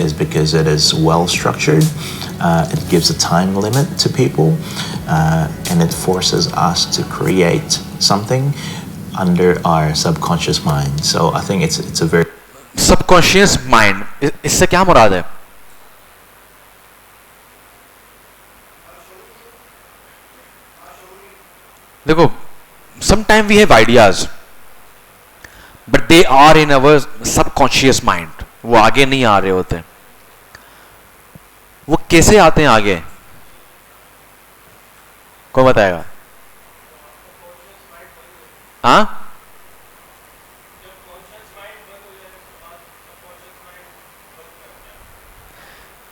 is because it is well structured. It gives a time limit to people, and it forces us to create something under our subconscious mind. So I think it's a very subconscious mind, इससे क्या मुराद है? देखो, sometime we have ideas but they are in our subconscious mind, वो आगे नहीं आ रहे होते. वो कैसे आते हैं आगे, कौन बताएगा? हाँ,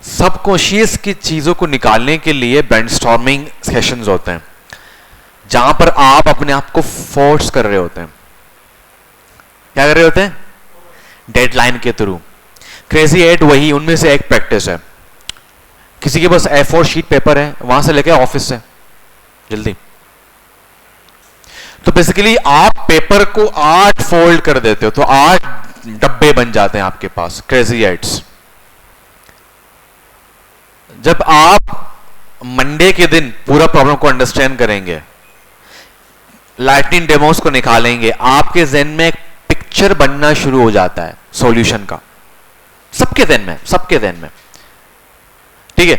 सबकॉन्शियस की चीजों को निकालने के लिए ब्रेनस्टॉर्मिंग सेशंस होते हैं, जहां पर आप अपने आप को फोर्स कर रहे होते हैं. क्या कर रहे होते हैं? डेडलाइन के थ्रू. क्रेजी 8 वही उनमें से एक प्रैक्टिस है. किसी के पास A4 शीट पेपर है, वहां से लेके ऑफिस से जल्दी, तो बेसिकली आप पेपर को 8 फोल्ड कर देते हो, तो 8 डब्बे बन जाते हैं आपके पास, क्रेजी 8s. जब आप मंडे के दिन पूरा प्रॉब्लम को अंडरस्टैंड करेंगे, लाइटनिंग डेमोस को निकालेंगे, आपके ज़हन में एक पिक्चर बनना शुरू हो जाता है सॉल्यूशन का, सबके ज़हन में. ठीक है,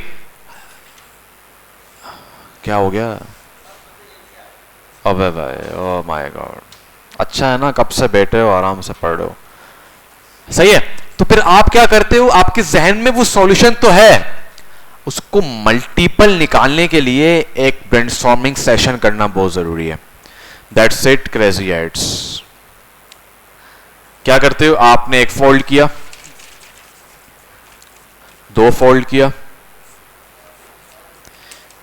क्या हो गया? अबे भाई, ओह माय गॉड, अच्छा है ना, कब से बैठे हो, आराम से पढ़ रहे हो, सही है. तो फिर आप क्या करते हो, आपके जहन में वो सॉल्यूशन तो है, उसको मल्टीपल निकालने के लिए एक ब्रेनस्टॉर्मिंग सेशन करना बहुत जरूरी है. That's it, crazy 8s. क्या करते हो, आपने एक फोल्ड किया, 2 फोल्ड किया,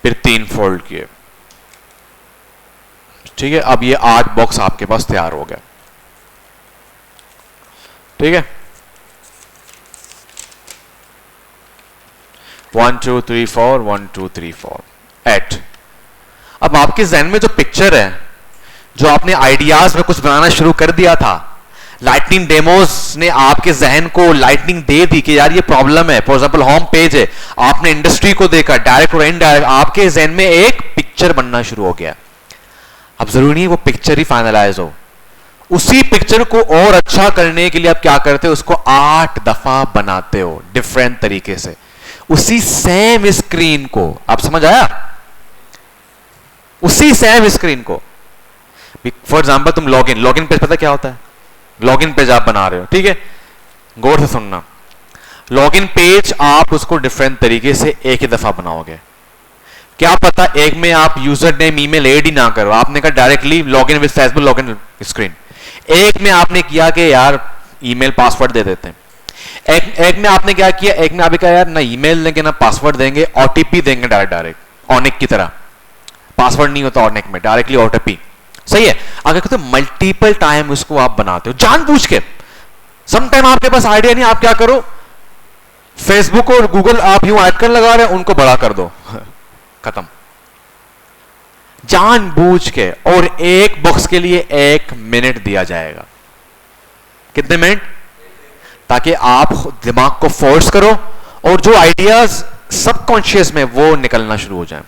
फिर 3 फोल्ड किए. ठीक है, अब ये 8 बॉक्स आपके पास तैयार हो गया. ठीक है, 1 2 3 4 1 2 3 4 8. अब आपके जहन में जो पिक्चर है, जो आपने आइडियाज में कुछ बनाना शुरू कर दिया था, लाइटनिंग डेमोस ने आपके जहन को लाइटनिंग दे दी कि यार ये प्रॉब्लम है. फॉर एग्जांपल होम पेज है, आपने इंडस्ट्री को देखा, डायरेक्ट और इनडायरेक्ट, आपके जहन में एक पिक्चर बनना शुरू हो गया. अब जरूरी नहीं वो पिक्चर ही फाइनलाइज हो, उसी पिक्चर को और अच्छा करने के लिए आप क्या करते हो, उसको 8 दफा बनाते हो डिफरेंट तरीके से, उसी सेम स्क्रीन को. आप समझ आया? उसी सेम स्क्रीन को. फॉर एग्जांपल तुम लॉगिन पेज, पता क्या होता है? लॉगिन पेज आप बना रहे हो, ठीक है, गौर से सुनना. लॉगिन पेज आप उसको डिफरेंट तरीके से एक ही दफा बनाओगे. क्या पता एक में आप यूजर नेम ईमेल ऐड ही ना करो, आपने कहा directly login with Facebook login screen. एक में आपने किया कि यार ईमेल पासवर्ड दे देते हैं. एक में आपने क्या किया, एक में आपने कहा यार ना ईमेल देंगे ना पासवर्ड देंगे, ओटीपी देंगे डायरेक्ट ऑनिक की तरह. पासवर्ड नहीं होता ऑनिक में, डायरेक्टली ओटीपी. सही है. अगर कहते मल्टीपल टाइम उसको आप बनाते हो जानबूझ के. सम टाइम आपके पास आइडिया नहीं, आप क्या करो, फेसबुक और गूगल आप यूं आइकन लगा रहे हैं, उनको बड़ा कर दो, खत्म. जानबूझ के. और एक बॉक्स के लिए 1 मिनट दिया जाएगा. कितने मिनट? ताकि आप दिमाग को फोर्स करो और जो आइडियाज सबकॉन्शियस में वो निकलना शुरू हो जाए.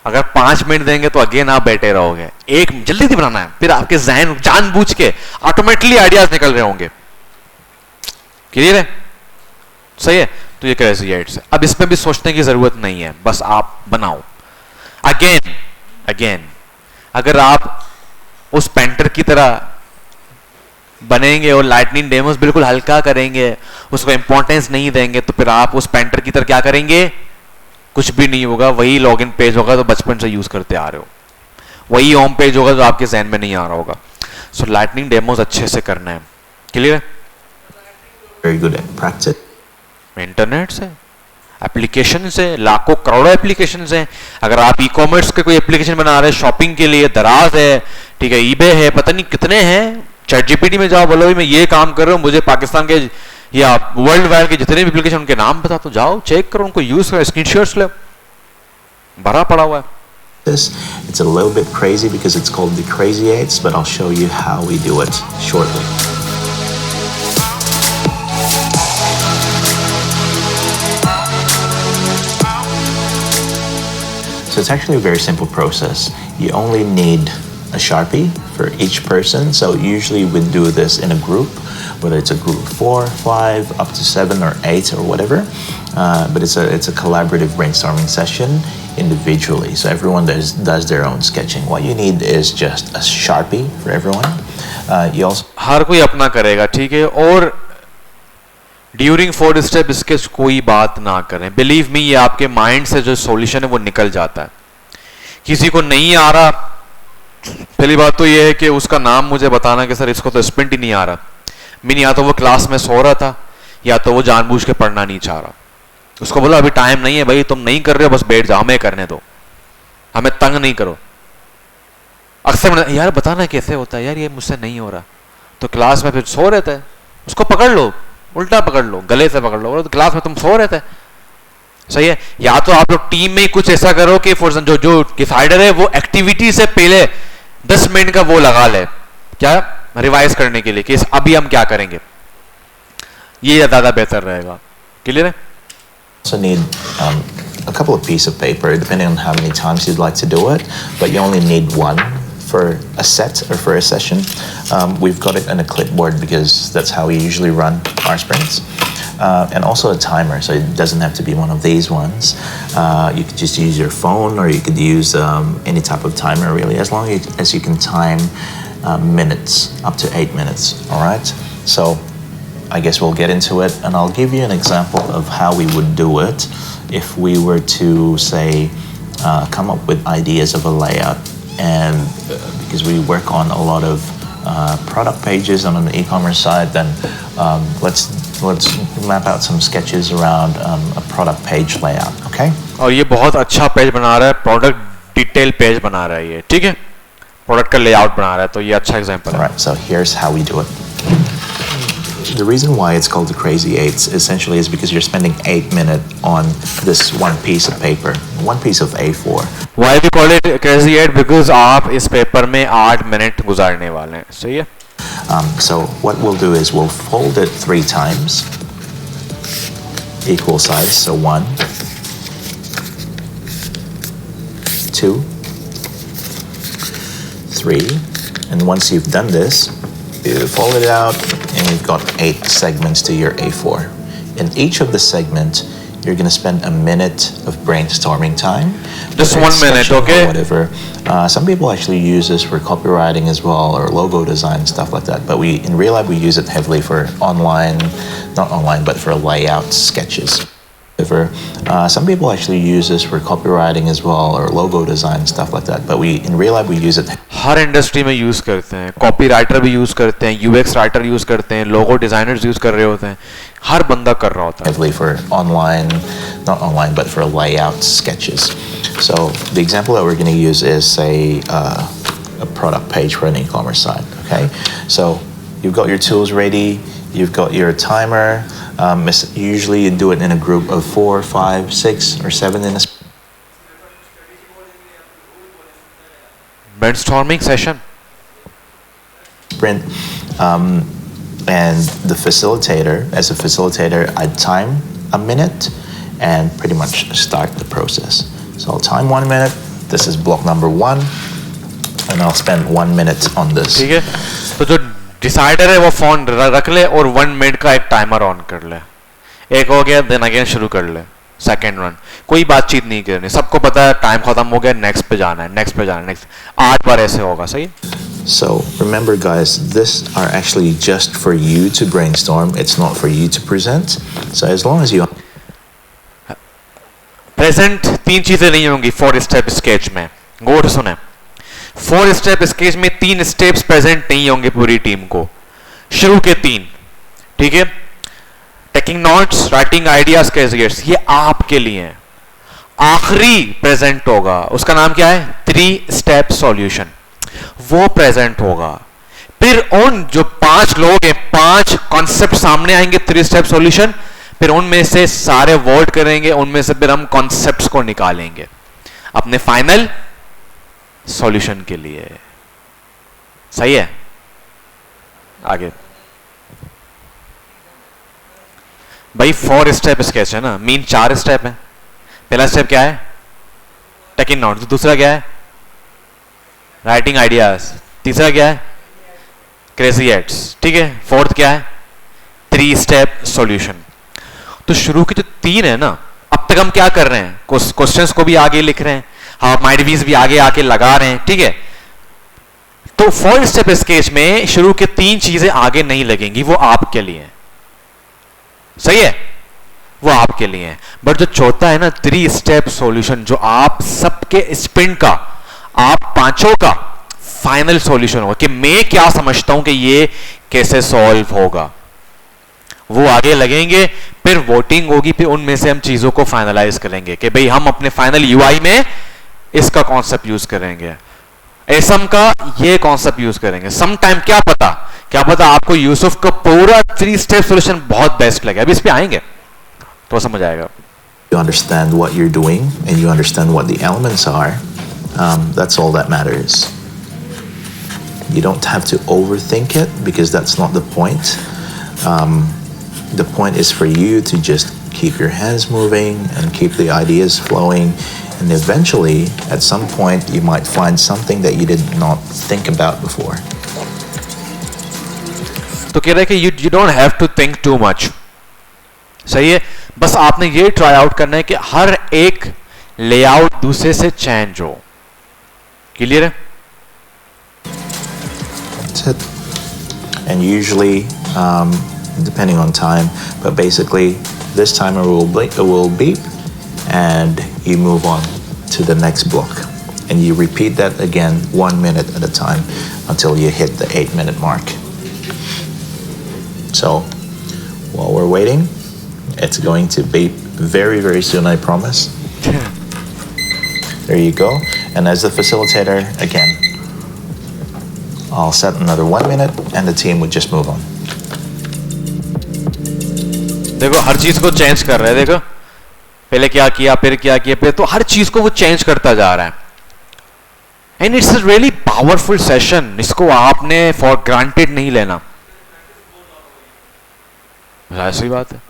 अगर 5 मिनट देंगे तो अगेन आप बैठे रहोगे. एक जल्दी से बनाना है, फिर आपके जहन जानबूझ के ऑटोमेटिकली आइडियाज निकल रहे होंगे. क्लियर है? सही है. तो ये क्रेजी 8s है. अब इसमें भी सोचने की जरूरत नहीं है, बस आप बनाओ. अगेन अगर आप उस पेंटर की तरह बनेंगे और लाइटनिंग डेमोस बिल्कुल हल्का करेंगे, उसको इंपॉर्टेंस नहीं देंगे, तो फिर आप उस पेंटर की तरह क्या करेंगे, कुछ भी नहीं होगा. वही लॉगिन पेज होगा जो बचपन से यूज करते आ रहे हो, वही होम पेज होगा जो आपके जहन में नहीं आ रहा होगा. सो लाइटनिंग डेमोस अच्छे से करना है. क्लियर है? very good at practice. Internet से, एप्लीकेशन से, लाखों करोड़ों एप्लीकेशन हैं. अगर आप ई कॉमर्स के कोई एप्लीकेशन बना रहे हैं शॉपिंग के लिए, दराज है, ठीक है, ईबे है, पता नहीं कितने हैं. चैट जीपीटी में जाओ, बोलो मैं ये काम कर रहा हूं, मुझे पाकिस्तान के या वर्ल्ड वाइड के जितने भी एप्लीकेशन उनके नाम बता, तो जाओ चेक करो, उनको यूज करो, स्क्रीनशॉट्स लो, भरा पड़ा हुआ है. It's a little bit crazy because it's called the Crazy 8s, but I'll show you how we do it shortly. So it's actually a very simple process. You only need a Sharpie for each person. So usually we do this in a group, whether it's a group of 4, 5, up to 7 or 8 or whatever. But it's a collaborative brainstorming session individually. So everyone does their own sketching. What you need is just a Sharpie for everyone. You also हर कोई अपना करेगा, ठीक है। और during 4 step sketch कोई बात ना करें, बिलीव मी, ये आपके माइंड से जो सॉल्यूशन है वो निकल जाता है। किसी को नहीं आ रहा, पहली बात तो ये है कि उसका नाम मुझे बताना कि सर इसको तो स्प्रिंट ही नहीं आ रहा, मीन या तो वो क्लास में सो रहा था या तो वो जानबूझ के पढ़ना नहीं चाह रहा। उसको बोला अभी टाइम नहीं है भाई, तुम नहीं कर रहे हो, बस बैठ जाओ, हमें करने दो, हमें तंग नहीं करो। अक्सर यार बताना कैसे होता है यार, ये मुझसे नहीं हो रहा, तो क्लास में फिर सो रहता है, उसको पकड़ लो, उल्टा पकड़ लो, गले से पकड़ लो, तो क्लास में तुम सो रहते हैं। सही है। या तो आप लोग टीम में कुछ ऐसा करो कि फॉर जो डिसाइडर है वो एक्टिविटी से पहले 10 मिनट का वो लगा ले, क्या रिवाइज करने के लिए कि अभी हम क्या करेंगे, ये ज्यादा बेहतर रहेगा। क्लियर है? also need a couple of pieces of paper, depending on how many times you'd like to do it, but you only need one for a set or for a session. We've got it in a clipboard because that's how we usually run our sprints. And also a timer, so it doesn't have to be one of these ones. You could just use your phone, or you could use any type of timer, really, as long as you can time minutes, up to 8 minutes, all right? So I guess we'll get into it, and I'll give you an example of how we would do it if we were to, say, come up with ideas of a layout. And because we work on a lot of product pages on an e-commerce site, then let's map out some sketches around a product page layout, okay? और ये बहुत अच्छा page बना रहा है, product detail page बना रहा है ये, ठीक है, प्रोडक्ट का लेआउट बना रहा है, तो ये अच्छा एग्जांपल है। Alright, so here's how we do it. The reason why it's called the Crazy Eights essentially is because you're spending 8 minutes on this one piece of paper, one piece of A4. Why we call it Crazy 8? Because आप इस paper में 8 minute गुजारने वाले हैं। सही है? So what we'll do is we'll fold it 3 times, equal size, so 1, 2, 3, and once you've done this, you fold it out and you've got 8 segments to your A4. In each of the segments, you're going to spend a minute of brainstorming time. Just 1 minute, okay? Or whatever. Some people actually use this for copywriting as well, or logo design, stuff like that. But in real life, we use it heavily for not online, but for layout sketches. Some people actually use this for copywriting as well, or logo design, stuff like that. But in real life, we use it. Her industry में use करते हैं, copy writer भी use करते हैं, UX writer use करते हैं, लोगो designers use कर रहे होते हैं, हर बंदा कर रहा होता है। Heavily for not online, but for layout sketches. So the example that we're going to use is, say, a product page for an e-commerce site. Okay, so you've got your tools ready, you've got your timer. Usually you do it in a group of 4, 5, 6, or 7 in a brainstorming session. sprint. And the facilitator, as a facilitator, I'd time a minute and pretty much start the process. So I'll time 1 minute. This is block number 1, and I'll spend 1 minute on this. ठीक है, तो जो decider है वो phone रख ले और 1 minute का एक टाइमर ऑन कर ले। एक हो गया, देन अगेन शुरू कर ले सेकेंड रन। कोई बातचीत नहीं करनी, सबको पता है टाइम खत्म हो गया, नेक्स्ट पे जाना है, नेक्स्ट पे जाना है, नेक्स्ट 8 बार ऐसे होगा। सही है? So remember, guys, this are actually just for you to brainstorm. It's not for you to present. So as long as you present 3 चीजें नहीं होंगी 4 स्टेप स्केच में। गौर से सुने, 4 स्टेप स्केच में 3 स्टेप्स प्रेजेंट नहीं होंगे पूरी टीम को, शुरू के 3, ठीक है? टेकिंग नोट्स, राइटिंग आइडियाज, कैजगेट्स, ये आपके लिए हैं। आखिरी प्रेजेंट होगा, उसका नाम क्या है? 3 स्टेप सॉल्यूशन, वो प्रेजेंट होगा। फिर उन जो 5 लोग हैं, 5 कॉन्सेप्ट सामने आएंगे, 3 स्टेप सॉल्यूशन, फिर उनमें से सारे वोट करेंगे, उनमें से फिर हम कॉन्सेप्ट्स को निकालेंगे अपने फाइनल सॉल्यूशन के लिए। सही है? आगे भाई 4 स्टेप स्केच है ना, मीन 4 स्टेप है। पहला स्टेप क्या है? Taking notes. दूसरा क्या है? Writing ideas. तीसरा क्या है? Crazy eights. ठीक है, फोर्थ क्या है? 3 स्टेप सॉल्यूशन। तो शुरू के जो 3 है ना, अब तक हम क्या कर रहे हैं? क्वेश्चंस को भी आगे लिख रहे हैं, हाँ माइंडवीज भी आगे आके लगा रहे हैं, ठीक है। तो 4 स्टेप स्केच में शुरू के 3 चीजें आगे नहीं लगेंगी, वो आपके लिए है, सही है, वो आपके लिए है। बट जो चौथा है ना 3 स्टेप सॉल्यूशन, जो आप सबके स्प्रिंट का, आप पांचों का फाइनल सॉल्यूशन होगा कि मैं क्या समझता हूं कि ये कैसे सॉल्व होगा, वो आगे लगेंगे। फिर वोटिंग होगी, फिर उनमें से हम चीजों को फाइनलाइज करेंगे कि भाई हम अपने फाइनल यूआई में इसका कॉन्सेप्ट यूज करेंगे, एसएम का ये कॉन्सेप्ट यूज करेंगे। सम टाइम क्या पता आपको यूसुफ का पूरा 3 स्टेप सॉल्यूशन बहुत बेस्ट लगे। अभी इस पे आएंगे तो समझ आएगा। You understand what you're doing and you understand what the elements are. That's all that matters. You don't have to overthink it because that's not the point. The point is for you to just keep your hands moving and keep the ideas flowing, and eventually at some point you might find something that you did not think about before. तो कह रहे कि you don't have to think too much, सही है। बस आपने ये try out करना है कि हर एक लेआउट दूसरे से चेंज हो। क्लियर है? That's it. And usually, depending on time, but basically this timer will beep and you move on to the next block, and you repeat that again 1 minute at a time until you hit the 8-minute mark. So while we're waiting, it's going to beep very, very soon, I promise. There you go. And as the facilitator, again, I'll set another 1 minute and the team would just move on. देखो हर चीज को change कर रहे हैं, देखो पहले क्या किया फिर क्या किया, फिर तो हर चीज को वो चेंज करता जा रहा है। And it's a really powerful session, इसको आपने फॉर ग्रांटेड नहीं लेना। ऐसी बात है,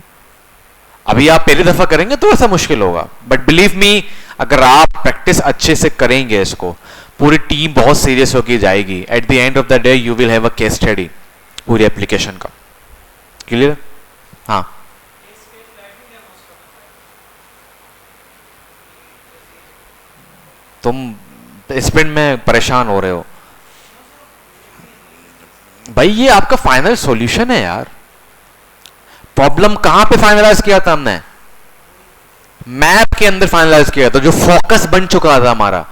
अभी आप पहली दफा करेंगे तो ऐसा मुश्किल होगा, बट बिलीव मी अगर आप प्रैक्टिस अच्छे से करेंगे, इसको पूरी टीम बहुत सीरियस होकर जाएगी। At the end of the day you will have a case study पूरी एप्लीकेशन का। क्लियर? हाँ, तुम स्पिन में परेशान हो रहे हो भाई, ये आपका फाइनल सॉल्यूशन है यार। प्रॉब्लम कहां पे फाइनलाइज किया था हमने? मैप के अंदर फाइनलाइज किया था, जो फोकस बन चुका था हमारा।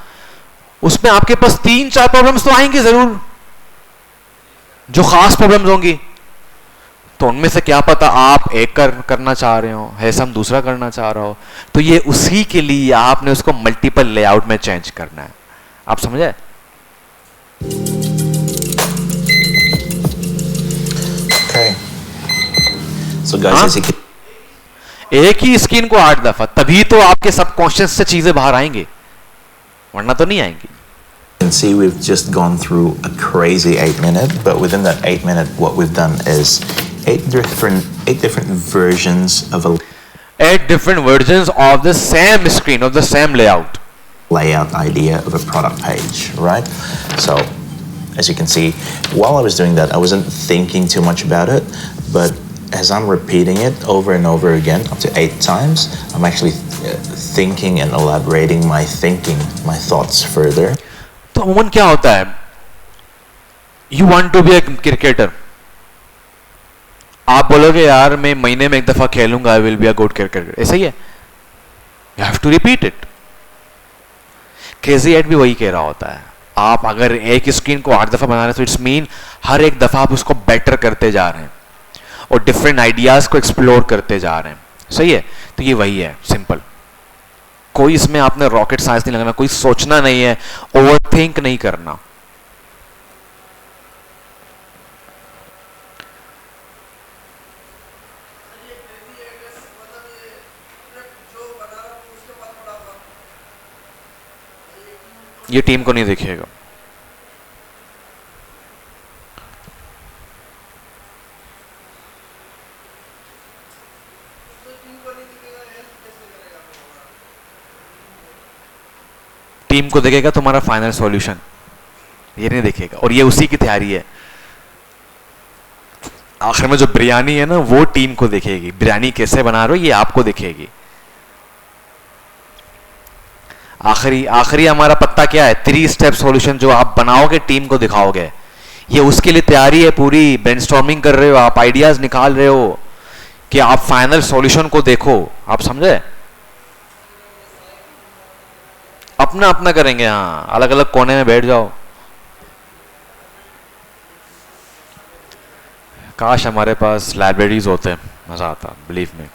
उसमें आपके पास 3-4 प्रॉब्लम्स तो आएंगे जरूर, जो खास प्रॉब्लम्स होंगी। तो उनमें से क्या पता आप एक करना चाह रहे हो, हैसम दूसरा करना चाह रहा हो, तो ये उसी के लिए आपने उसको मल्टीपल लेआउट में चेंज करना है। आप समझे? Okay. So guys, as you can एक ही स्क्रीन को 8 दफा, तभी तो आपके सबकॉन्शियस से चीजें बाहर आएंगी, वरना तो नहीं आएंगी। see, we've just gone through a crazy 8 minute, but within that 8 minute, what we've done is 8 different versions of a 8 different versions of the same screen, of the same layout. layout idea of a product page, right? So, as you can see, while I was doing that, I wasn't thinking too much about it, but as I'm repeating it over and over again, up to 8 times, I'm actually thinking and elaborating my thinking, my thoughts further. तो अमूमन क्या होता है, you want to be a cricketer, आप बोलोगे यार मैं महीने में 1 दफा खेलूंगा, I will be a good cricketer, ऐसा ही है। You have to repeat it. Crazy eight भी वही कह रहा होता है, आप अगर एक स्क्रीन को 8 दफा बना रहे हैं तो इट्स मीन हर एक दफा आप उसको बेटर करते जा रहे हैं और डिफरेंट आइडियाज को एक्सप्लोर करते जा रहे हैं, सही है। तो ये वही है, सिंपल। कोई इसमें आपने रॉकेट साइंस नहीं लगाना, कोई सोचना नहीं है, ओवरथिंक नहीं करना। ये टीम को नहीं दिखेगा। टीम को देखेगा तुम्हारा फाइनल सॉल्यूशन, ये नहीं देखेगा। और ये उसी की तैयारी है। आखिर में जो बिरयानी है ना वो टीम को देखेगी, बिरयानी कैसे बना रहे हो ये आपको दिखेगी। आखिरी हमारा पत्ता क्या है? 3 स्टेप सॉल्यूशन जो आप बनाओगे टीम को दिखाओगे, ये उसके लिए तैयारी है पूरी। ब्रेनस्टॉर्मिंग कर रहे हो आप, आइडियाज निकाल रहे हो कि आप फाइनल सॉल्यूशन को देखो। आप समझे? अपना अपना करेंगे, हाँ, अलग अलग कोने में बैठ जाओ। काश हमारे पास लाइब्रेरीज होते, मजा आता, बिलीव में।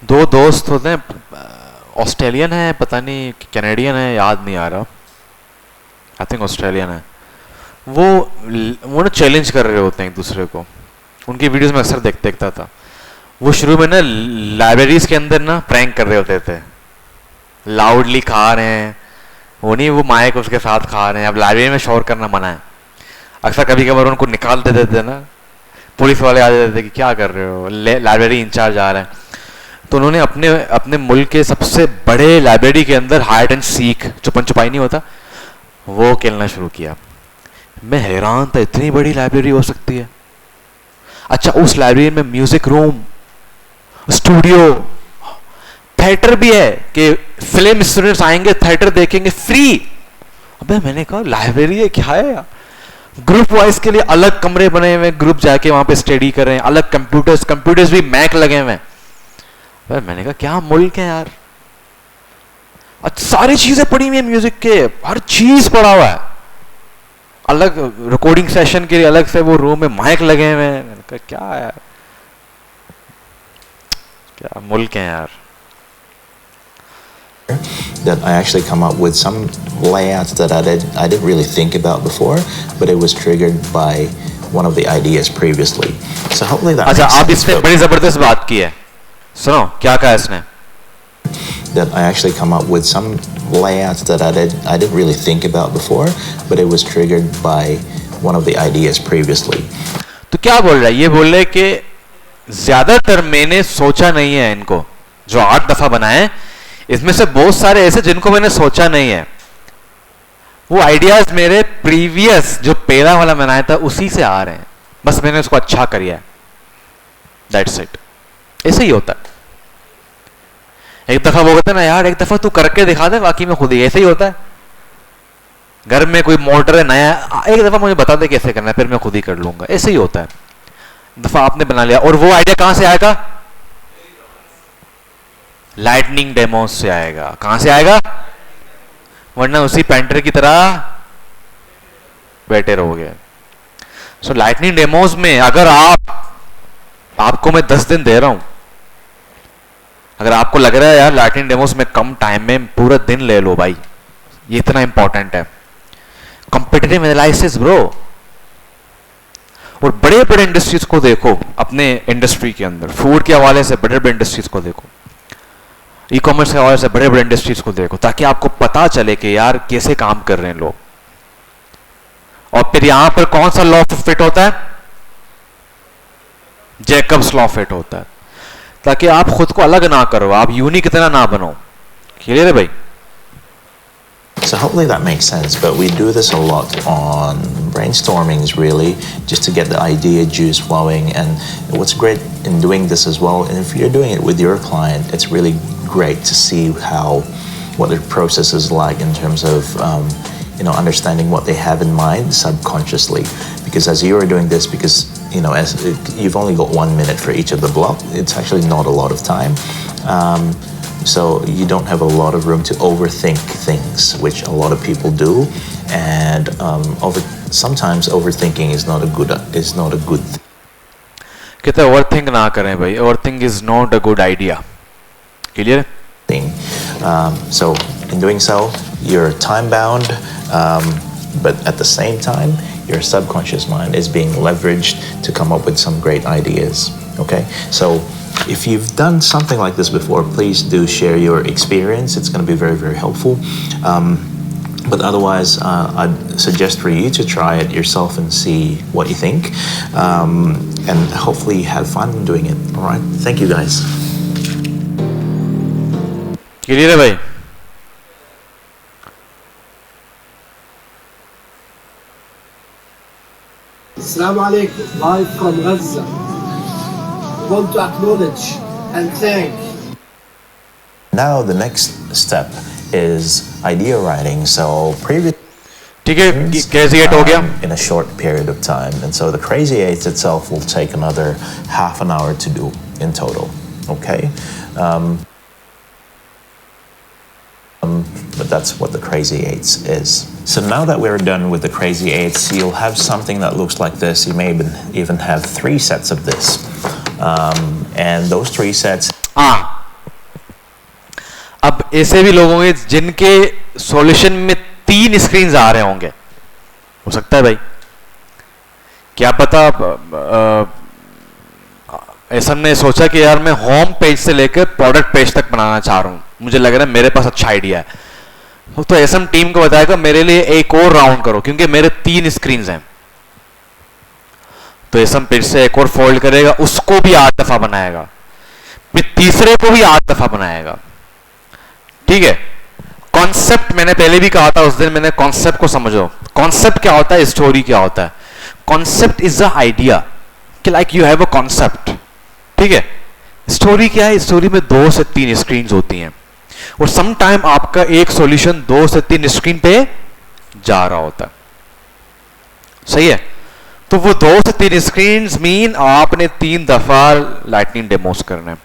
दो दोस्त होते हैं, ऑस्ट्रेलियन है, पता नहीं कैनेडियन है, याद नहीं आ रहा, आई थिंक ऑस्ट्रेलियन है। वो ना चैलेंज कर रहे होते हैं एक दूसरे को। उनकी वीडियोस में अक्सर देखता था। वो शुरू में ना लाइब्रेरीज के अंदर ना प्रैंक कर रहे होते थे, लाउडली खा रहे हैं, वो नहीं, वो माइक उसके साथ खा रहे हैं। अब लाइब्रेरी में शोर करना मना है। अक्सर कभी कभार उनको निकाल देते थे ना, पुलिस वाले आ जाते थे कि क्या कर रहे हो, लाइब्रेरी इंचार्ज आ रहे हैं। तो उन्होंने अपने मुल्क के सबसे बड़े लाइब्रेरी के अंदर हाइड एंड सीक, छुपन छुपाई नहीं होता, वो खेलना शुरू किया। मैं हैरान था, इतनी बड़ी लाइब्रेरी हो सकती है। अच्छा, उस लाइब्रेरी में म्यूजिक रूम, स्टूडियो, थिएटर भी है कि फिल्म स्टूडेंट्स आएंगे थिएटर देखेंगे फ्री। अबे मैंने कहा लाइब्रेरी है क्या है यार? ग्रुप वाइज के लिए अलग कमरे बने हुए, ग्रुप जाके वहां पे स्टडी कर रहे हैं, अलग कंप्यूटर्स भी मैक लगे हुए हैं। मैंने कहा क्या मुल्क है यार, अच्छा सारी चीजें पड़ी हुई है, म्यूजिक के हर चीज पड़ा हुआ है, अलग रिकॉर्डिंग सेशन के लिए अलग से वो रूम में माइक लगे हुए हैं। मैंने कहा क्या यार, क्या मुल्क है यार। That I actually come up with some layouts that I didn't really think about before, but it was triggered by one of the ideas previously. So hopefully that. अच्छा, आप इसने बड़ी जबरदस्त बात की है, सुनो क्या कहा इसने। That I actually come up with some layouts that I didn't really think about before, but it was triggered by one of the ideas previously. तो क्या बोल रहा है? ये बोल रहे हैं कि ज्यादातर मैंने सोचा नहीं है इनको, जो 8 दफा बनाए इसमें से बहुत सारे ऐसे जिनको मैंने सोचा नहीं है। वो आइडियाज मेरे प्रीवियस जो पहला वाला बनाया था उसी से आ रहे हैं, बस मैंने उसको अच्छा किया है, दैट्स इट। ऐसे ही होता है। एक दफा वो कहते हैं ना यार, एक दफा तू करके दिखा दे, बाकी में खुद ही। ऐसे ही होता है। घर में कोई मोटर है नया, एक दफा मुझे बता दे कैसे करना है, फिर मैं खुद ही कर लूंगा। ऐसे ही होता है। दफा आपने बना लिया, और वो आइडिया कहां से आएगा? लाइटनिंग डेमो से आएगा। कहां से आएगा? वरना उसी पेंटर की तरह बैठे रहोगे। सो लाइटनिंग डेमोज में अगर आपको मैं 10 दिन दे रहा हूं, अगर आपको लग रहा है यार लाइटनिंग डेमोस में कम टाइम में, पूरा दिन ले लो भाई, ये इतना इंपॉर्टेंट है। Competitive analysis bro. और बड़े बड़े इंडस्ट्रीज को देखो, अपने इंडस्ट्री के अंदर फूड के हवाले से बड़े बड़े इंडस्ट्रीज को देखो, ई कॉमर्स के हवाले से बड़े बड़े इंडस्ट्रीज को देखो, ताकि आपको पता चले कि यार कैसे काम कर रहे हैं लोग। और फिर यहां पर कौन सा लॉ फिट होता है? जैकब्स लॉ फिट होता है, ताकि आप खुद को अलग ना करो, आप यूनिक इतना ना बनो। क्लियर है भाई? So hopefully that makes sense, but we do this a lot on brainstormings really, just to get the idea juice flowing. And what's great in doing this as well, and if you're doing it with your client, it's really great to see what the process is like in terms of understanding what they have in mind subconsciously. Because as you are doing this, because as you've only got 1 minute for each of the block, it's actually not a lot of time. So you don't have a lot of room to overthink things, which a lot of people do, and sometimes overthinking is not a good thing. कहते हैं overthink ना करें भाई, overthink is not a good idea. Clear? So in doing so, you're time bound, but at the same time, your subconscious mind is being leveraged to come up with some great ideas. Okay, so if you've done something like this before, please do share your experience. It's going to be very, very helpful. But otherwise, I'd suggest for you to try it yourself and see what you think. And hopefully have fun doing it. All right. Thank you, guys. Clear है भाई? Assalamu alaikum, live from Gaza. I want to acknowledge and thank. Now the next step is idea writing. So previous. ठीक है, Crazy 8 हो गया in a short period of time, and so the Crazy 8 itself will take another half an hour to do in total. Okay, but that's what the Crazy 8s is. So now that we're done with the Crazy 8s, you'll have something that looks like this. You may even have 3 sets of this, and those 3 sets. अब ऐसे भी लोग होंगे जिनके solution में 3 screen आ रहे होंगे, हो सकता है भाई, क्या पता ऐसा ने सोचा कि यार मैं होम पेज से लेकर प्रोडक्ट पेज तक बनाना चाह रहा हूं, मुझे लग रहा है मेरे पास अच्छा आइडिया है, तो एसएम टीम को बताएगा मेरे लिए एक और राउंड करो क्योंकि मेरे 3 स्क्रीन हैं, तो एसएम पेज से एक और फोल्ड करेगा, उसको भी 8 दफा बनाएगा, फिर तीसरे को भी 8 दफा बनाएगा। ठीक है, कॉन्सेप्ट मैंने पहले भी कहा था उस दिन, मैंने कॉन्सेप्ट को समझो। कॉन्सेप्ट क्या होता है, स्टोरी क्या होता है? कॉन्सेप्ट इज अ आइडिया कि like you have a concept. ठीक है, स्टोरी क्या है? स्टोरी में 2 से 3 स्क्रीन होती हैं और सम टाइम आपका एक सॉल्यूशन 2 से 3 स्क्रीन पे जा रहा होता है। सही है, तो वो 2 से 3 स्क्रीन मीन आपने 3 दफा लाइटनिंग डेमोस करना है,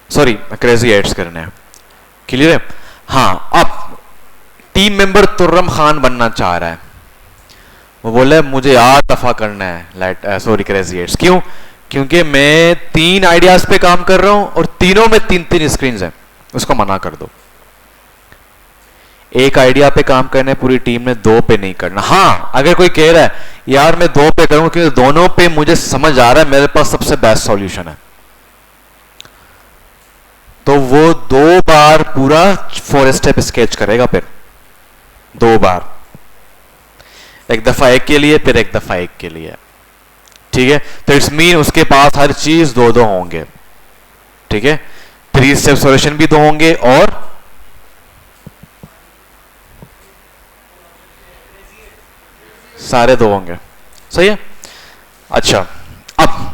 सॉरी क्रेजी एड्स करने हैं। क्लियर है? हाँ, अब टीम मेंबर तुर्रम खान बनना चाह रहा है, वो बोले मुझे 8 दफा करना है सॉरी क्रेजी एड्स। क्यों? क्योंकि मैं 3 आइडियाज पे काम कर रहा हूं और तीनों में 3-3 स्क्रीन हैं, उसको मना कर दो। एक आइडिया पे काम करना है पूरी टीम ने, 2 पे नहीं करना। हाँ, अगर कोई कह रहा है यार मैं 2 पे करूंगा क्योंकि दोनों पे मुझे समझ आ रहा है मेरे पास सबसे बेस्ट सॉल्यूशन है, तो वो 2 बार पूरा 4 स्टेप स्केच करेगा, फिर 2 बार, एक दफा एक के लिए फिर एक दफा एक के लिए। ठीक है, तो इट्स मीन उसके पास हर चीज 2-2 होंगे। ठीक है, 3 स्टेप सॉल्यूशन भी 2 होंगे और सारे 2 होंगे। सही है? अच्छा, अब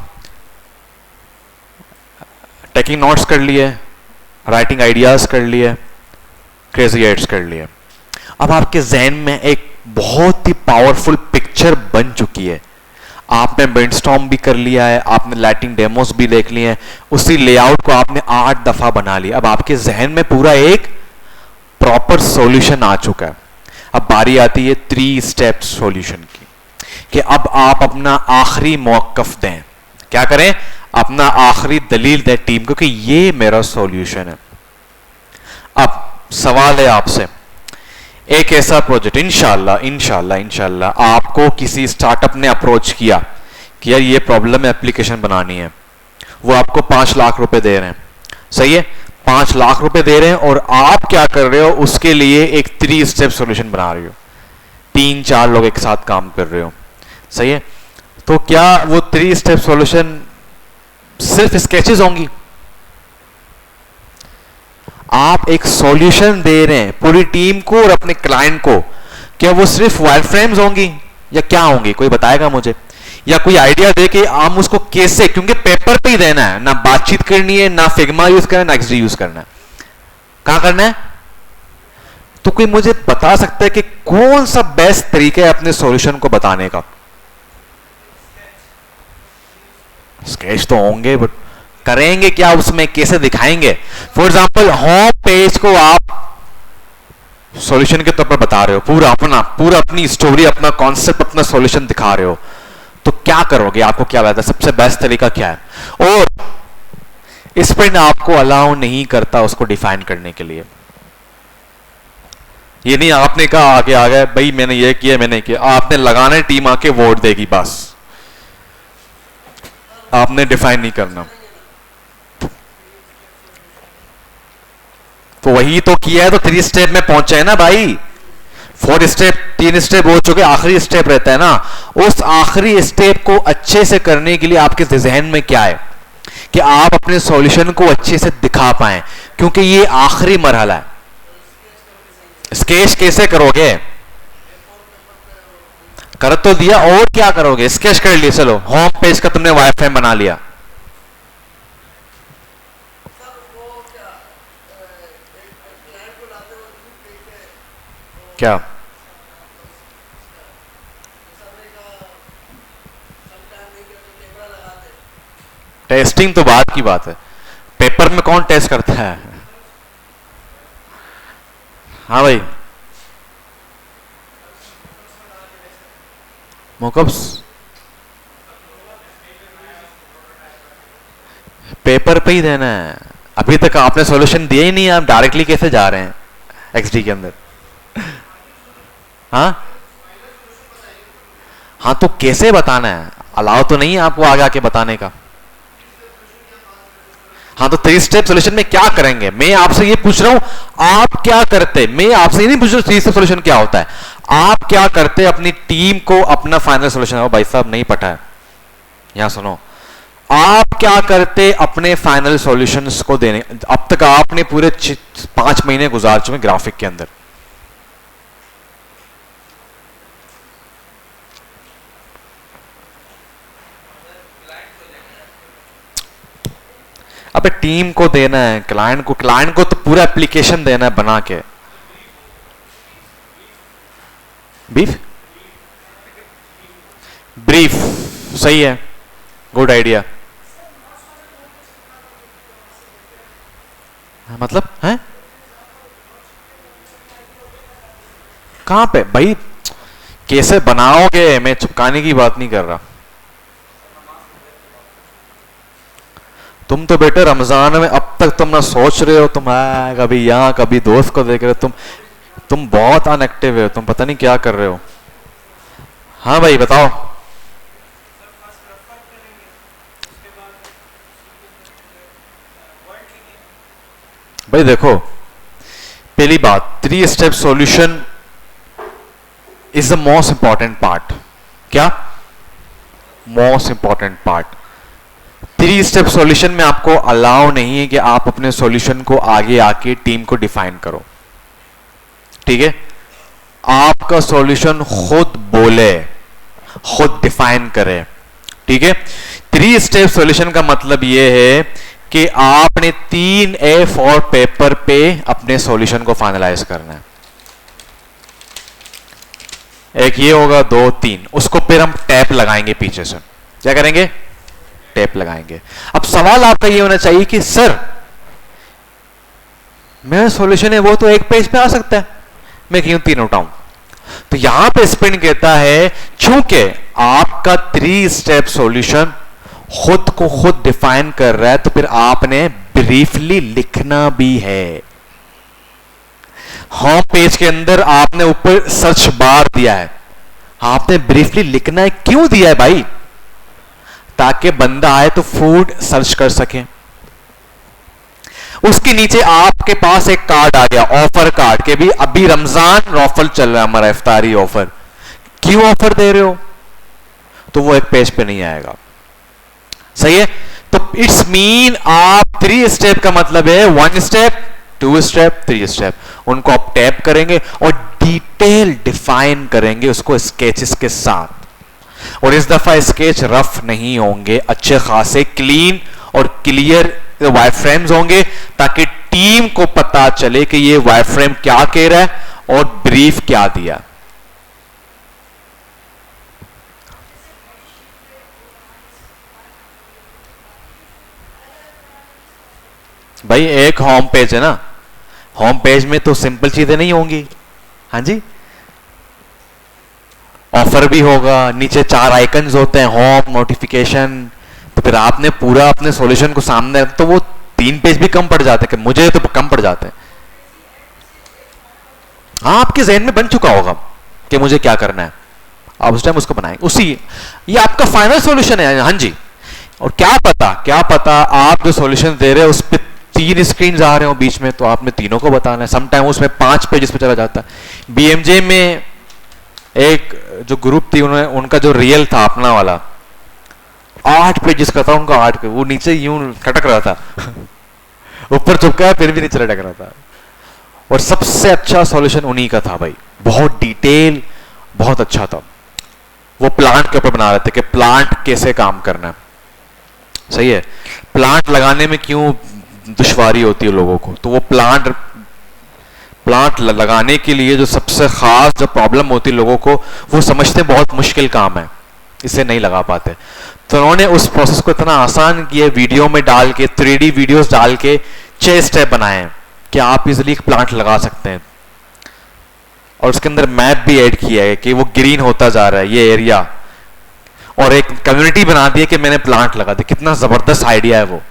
टेकिंग नोट्स कर लिए, राइटिंग आइडियाज कर लिए, क्रेजी एड्स कर लिए, अब आपके जहन में एक बहुत ही पावरफुल पिक्चर बन चुकी है। आपने ब्रेनस्टॉर्म भी कर लिया है, आपने लाइटिंग डेमोस भी देख लिए हैं, उसी लेआउट को आपने 8 दफा बना लिया। अब आपके जहन में पूरा एक प्रॉपर सॉल्यूशन आ चुका है। अब बारी आती है 3 स्टेप सॉल्यूशन की, कि अब आप अपना आखिरी मौकफ दें। क्या करें? अपना आखिरी दलील दें टीम को कि ये मेरा सॉल्यूशन है। अब सवाल है आपसे, एक ऐसा प्रोजेक्ट इंशाल्लाह आपको किसी स्टार्टअप ने अप्रोच किया कि यार ये प्रॉब्लम एप्लीकेशन बनानी है, वो आपको 5 लाख रुपए दे रहे हैं। सही है, 5 लाख रुपए दे रहे हैं और आप क्या कर रहे हो, उसके लिए एक 3 स्टेप सॉल्यूशन बना रहे हो, 3-4 लोग एक साथ काम कर रहे हो। सही है, तो क्या वो 3 स्टेप सॉल्यूशन सिर्फ स्केचेस होंगी? आप एक सॉल्यूशन दे रहे हैं पूरी टीम को और अपने क्लाइंट को, क्या वो सिर्फ वायर फ्रेम्स होंगी या क्या होंगी? कोई बताएगा मुझे, या कोई आइडिया दे के हम उसको कैसे, क्योंकि पेपर पे ही देना है ना, बातचीत करनी है ना, फिग्मा यूज करना है ना एक्सडी यूज करना है, कहां करना है? तो कोई मुझे बता सकता है कि कौन सा बेस्ट तरीका है अपने सॉल्यूशन को बताने का? स्केच तो होंगे बट करेंगे क्या उसमें, कैसे दिखाएंगे? फॉर एग्जाम्पल होम पेज को आप सॉल्यूशन के तौर पर बता रहे हो, पूरा अपनी स्टोरी, अपना कॉन्सेप्ट, अपना सॉल्यूशन दिखा रहे हो, तो क्या करोगे? आपको क्या लगता है सबसे बेस्ट तरीका क्या है? और स्प्रिंट आपको अलाउ नहीं करता उसको डिफाइन करने के लिए। ये नहीं आपने कहा आगे आ गए भाई मैंने ये किया मैंने किया, आपने लगाने टीम आके वोट देगी बस, आपने डिफाइन नहीं करना। तो वही तो किया है, तो 3 स्टेप में पहुंचे है ना भाई। 4 स्टेप 3 स्टेप हो चुके, आखिरी स्टेप रहता है ना, उस आखिरी स्टेप को अच्छे से करने के लिए आपके जहन में क्या है कि आप अपने सॉल्यूशन को अच्छे से दिखा पाए, क्योंकि ये आखिरी मरहला है। स्केच कैसे करोगे, कर तो दिया और क्या करोगे, स्केच कर लिया, चलो होम पेज का तुमने वाईफ्रेम बना लिया, क्या टेस्टिंग तो बात की बात है, पेपर में कौन टेस्ट करता है। हाँ भाई मोकअप्स पेपर पे ही देना है, अभी तक आपने सॉल्यूशन दिया ही नहीं, आप डायरेक्टली कैसे जा रहे हैं एक्सडी के अंदर। हाँ हाँ तो कैसे बताना है, अलाउ तो नहीं है आपको आगे आके बताने का। हाँ तो 3 स्टेप सॉल्यूशन में क्या करेंगे, मैं आपसे ये पूछ रहा हूं आप क्या करते, मैं आपसे नहीं पूछ रहा 3 स्टेप सॉल्यूशन क्या होता है, आप क्या करते अपनी टीम को अपना फाइनल सॉल्यूशन। भाई साहब नहीं पता है, यहां सुनो, आप क्या करते अपने फाइनल सॉल्यूशंस को देने। अब तक आपने पूरे 5 महीने गुजार चुके ग्राफिक के अंदर, अबे टीम को देना है, क्लाइंट को तो पूरा एप्लीकेशन देना है बना के। ब्रीफ सही है, गुड आइडिया। मतलब है कहां पे भाई, कैसे बनाओगे, मैं चिपकाने की बात नहीं कर रहा। तुम तो बेटे रमजान में अब तक तुम ना सोच रहे हो, तुम कभी यहां कभी दोस्त को देख रहे हो, तुम बहुत अनएक्टिव हो, तुम पता नहीं क्या कर रहे हो। हाँ भाई बताओ। भाई देखो पहली बात 3 step solution is the most important part. क्या most important part, 3 step solution में आपको अलाउ नहीं है कि आप अपने सॉल्यूशन को आगे आके टीम को डिफाइन करो, ठीक है। आपका सॉल्यूशन खुद बोले, खुद डिफाइन करे, ठीक है। 3 स्टेप सॉल्यूशन का मतलब यह है कि आपने 3 A4 पेपर पे अपने सॉल्यूशन को फाइनलाइज करना है। एक ये होगा, 2 3, उसको फिर हम टैप लगाएंगे पीछे से। क्या करेंगे, टैप लगाएंगे। अब सवाल आपका ये होना चाहिए कि सर मेरा सॉल्यूशन है वो तो एक पेज पे आ सकता है, मैं क्यों 3 उठाऊं। तो यहां पे स्पिन कहता है चूंकि आपका 3 स्टेप सॉल्यूशन खुद को खुद डिफाइन कर रहा है, तो फिर आपने ब्रीफली लिखना भी है। होम पेज के अंदर आपने ऊपर सर्च बार दिया है, आपने ब्रीफली लिखना है। क्यों दिया है भाई, ताकि बंदा आए तो फूड सर्च कर सके। उसके नीचे आपके पास एक कार्ड आ गया, ऑफर कार्ड, के भी अभी रमजान ऑफर चल रहा है हमारा, इफ्तारी ऑफर। क्यों ऑफर दे रहे हो, तो वो एक पेज पे नहीं आएगा, सही है। तो इट्स मीन आप 3 स्टेप का मतलब है 1 स्टेप 2 स्टेप 3 स्टेप, उनको आप टैप करेंगे और डिटेल डिफाइन करेंगे उसको स्केचेस के साथ। और इस दफा स्केच रफ नहीं होंगे, अच्छे खासे क्लीन और क्लियर वायरफ्रेम्स होंगे, ताकि टीम को पता चले कि ये वायरफ्रेम क्या कह रहा है और ब्रीफ क्या दिया। भाई एक होम पेज है ना, होम पेज में तो सिंपल चीजें नहीं होंगी। हाँ जी, ऑफर भी होगा, नीचे 4 आइकन्स होते हैं, होम, नोटिफिकेशन। तो फिर आपने पूरा अपने सॉल्यूशन को सामने, तो वो 3 पेज भी कम पड़ जाते हैं, कि मुझे तो कम पड़ जाते हैं। हाँ, आपके जहन में बन चुका होगा कि मुझे क्या करना है, आप उस टाइम उसको बनाएंगे, उसी ये आपका फाइनल सॉल्यूशन है। हाँ जी, और क्या पता आप जो सॉल्यूशन दे रहे हो उस पर 3 स्क्रीन आ रहे हो बीच में, तो आपने तीनों को बताना है। समटाइम उसमें 5 पेजेस पे चला जाता है। बीएमजे में एक जो ग्रुप थी, उन्होंने उनका जो रियल था अपना वाला 8 पेजेस का था उनका, 8 वो नीचे यूं लटक रहा था ऊपर चुपका है फिर भी नीचे लटक रहा था। और सबसे अच्छा सॉल्यूशन उन्हीं का था भाई, बहुत डिटेल, बहुत अच्छा था। वो प्लांट के ऊपर बना रहे थे कि प्लांट कैसे काम करना है, सही है। प्लांट लगाने में क्यों दुश्वारी होती है लोगों को, तो वो प्लांट लगाने के लिए जो सबसे खास जो प्रॉब्लम होती है लोगों को, वो समझते बहुत मुश्किल काम है, इसे नहीं लगा पाते। तो उन्होंने उस प्रोसेस को इतना आसान किया, वीडियो में डाल के 3D वीडियोस डाल के 6 स्टेप बनाए हैं कि आप इजिली एक प्लांट लगा सकते हैं। और उसके अंदर मैप भी ऐड किया है कि वो ग्रीन होता जा रहा है ये एरिया, और एक कम्युनिटी बना दी है कि मैंने प्लांट लगा दिया। कितना जबरदस्त आइडिया है वो,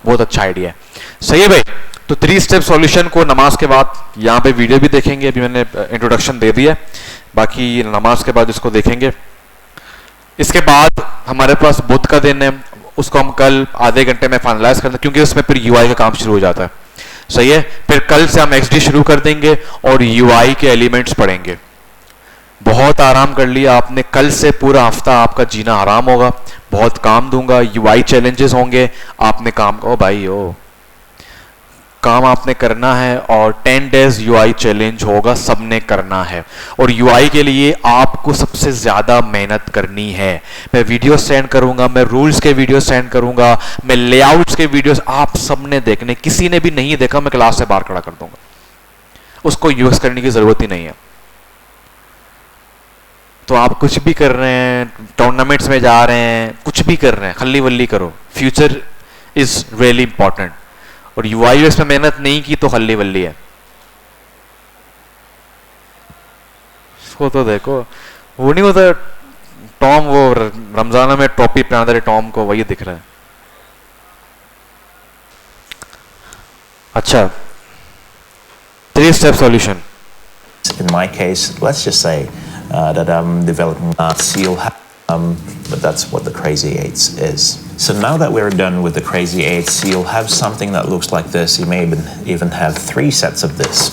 बहुत अच्छा आइडिया है, सही है भाई। तो 3 स्टेप सॉल्यूशन को नमाज के बाद यहाँ पे वीडियो भी देखेंगे, अभी मैंने इंट्रोडक्शन दे दिया, बाकी नमाज के बाद इसको देखेंगे। इसके बाद हमारे पास बुध का दिन है, उसको हम कल आधे घंटे में फाइनलाइज करते हैं, क्योंकि उसमें फिर यूआई का काम शुरू हो जाता है, सही है। फिर कल से हम एक्सडी शुरू कर देंगे और यूआई के एलिमेंट्स पढ़ेंगे। बहुत आराम कर लिया आपने, कल से पूरा हफ्ता आपका जीना आराम होगा, बहुत काम दूंगा, यूआई चैलेंजेस होंगे, आपने काम ओ भाई ओ काम आपने करना है, और 10 डेज यूआई चैलेंज होगा, सबने करना है। और यूआई के लिए आपको सबसे ज्यादा मेहनत करनी है। मैं वीडियो सेंड करूंगा, मैं रूल्स के वीडियो सेंड करूंगा, मैं लेआउट्स के वीडियोस आप सबने देखने, किसी ने भी नहीं देखा मैं क्लास से बाहर खड़ा कर दूंगा, उसको यूज करने की जरूरत ही नहीं है। तो आप कुछ भी कर रहे हैं, टूर्नामेंट्स में जा रहे हैं, कुछ भी कर रहे हैं, खल्ली वल्ली करो, फ्यूचर इज रियली इंपॉर्टेंट। और यूआईएस में मेहनत नहीं की तो खल्ली वल्ली है। उसको तो देखो, वो नहीं होता टॉम, वो रमजाना में टोपी पहना दे टॉम को, वही दिख रहा है। अच्छा, 3 step solution. In my case, let's just say that I'm developing seal, but that's what the Crazy Eights is. So now that we're done with the Crazy Eights, you'll have something that looks like this. You may even have 3 sets of this.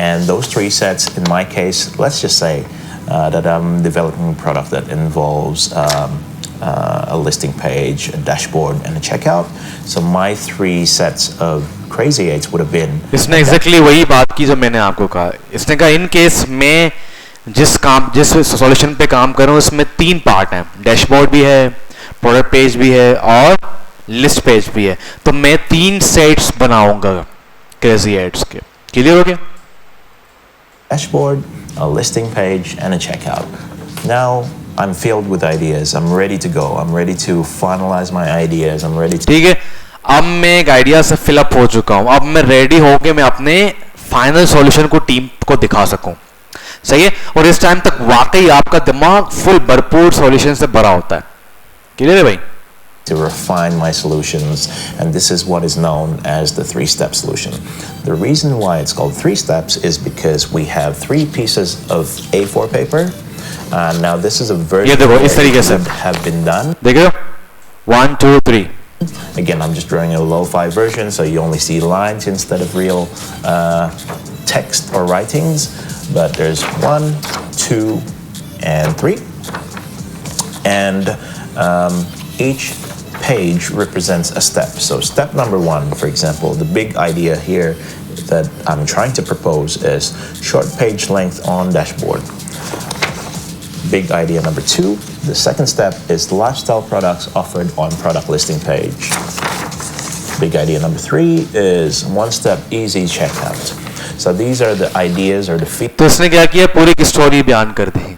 And those 3 sets, in my case, let's just say that I'm developing a product that involves a listing page, a dashboard, and a checkout. So my 3 sets of Crazy Eights would have been... इसने exactly वही बात की जो मैंने आपको कहा। इसने कहा इन केस में जिस सॉल्यूशन पे काम कर रहा हूँ उसमें 3 पार्ट हैं, डैशबोर्ड भी है, प्रोडक्ट पेज भी है और लिस्ट पेज भी है। तो मैं 3 सेट्स बनाऊंगा क्रेजी एड्स के। क्लियर हो गया? Dashboard, a listing page, and a checkout. Now I'm filled with ideas. I'm ready to go. I'm ready to finalize my ideas. I'm ready to... ठीक है, अब मैं एक आइडिया से फिलअप हो चुका हूं, अब मैं रेडी होके मैं अपने फाइनल सॉल्यूशन को टीम को दिखा सकूं, सही है। और इस टाइम तक वाकई आपका दिमाग फुल भरपूर सॉल्यूशन से भरा होता है। क्लियर है भाई? To refine my solutions, and this is what is known as the 3-step solution. The reason why it's called 3 steps is because we have 3 pieces of A4 paper. Now this is a version that have been done. देखो 1 2 3. Again, I'm just drawing a lo-fi version, so you only see lines instead of real text or writings. But there's 1, 2, and 3, and each page represents a step. So step number 1, for example, the big idea here that I'm trying to propose is short page length on dashboard. Big idea number 2, the second step is lifestyle products offered on product listing page. Big idea number 3 is 1-step easy checkout. So these are the ideas or the features. तो इसने क्या किया, पूरी एक story बयान कर दी,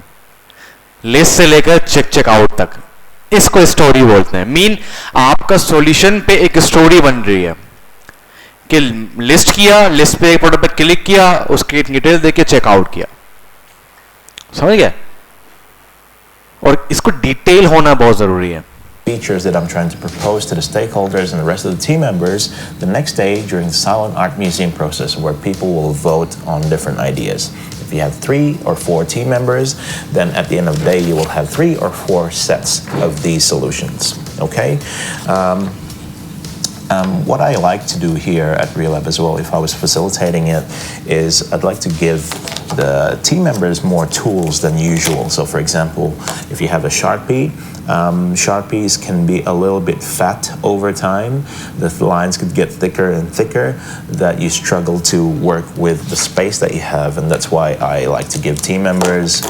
list से लेकर चेकआउट तक। इसको स्टोरी बोलते हैं। मीन आपका सॉल्यूशन पे एक स्टोरी बन रही है कि लिस्ट किया, लिस्ट पे एक प्रोडक्ट पे क्लिक किया, उसकी डिटेल देके चेकआउट किया, समझ गया? और इसको डिटेल होना बहुत जरूरी है। features that I'm trying to propose to the stakeholders and the rest of the team members the next day during the Silent Art Museum process, where people will vote on different ideas. If you have 3 or 4 team members, then at the end of the day you will have 3 or 4 sets of these solutions. Okay. What I like to do here at Relab as well, if I was facilitating it, is I'd like to give the team members more tools than usual. So for example, if you have a Sharpie, Sharpies can be a little bit fat over time. The lines could get thicker and thicker, that you struggle to work with the space that you have, and that's why I like to give team members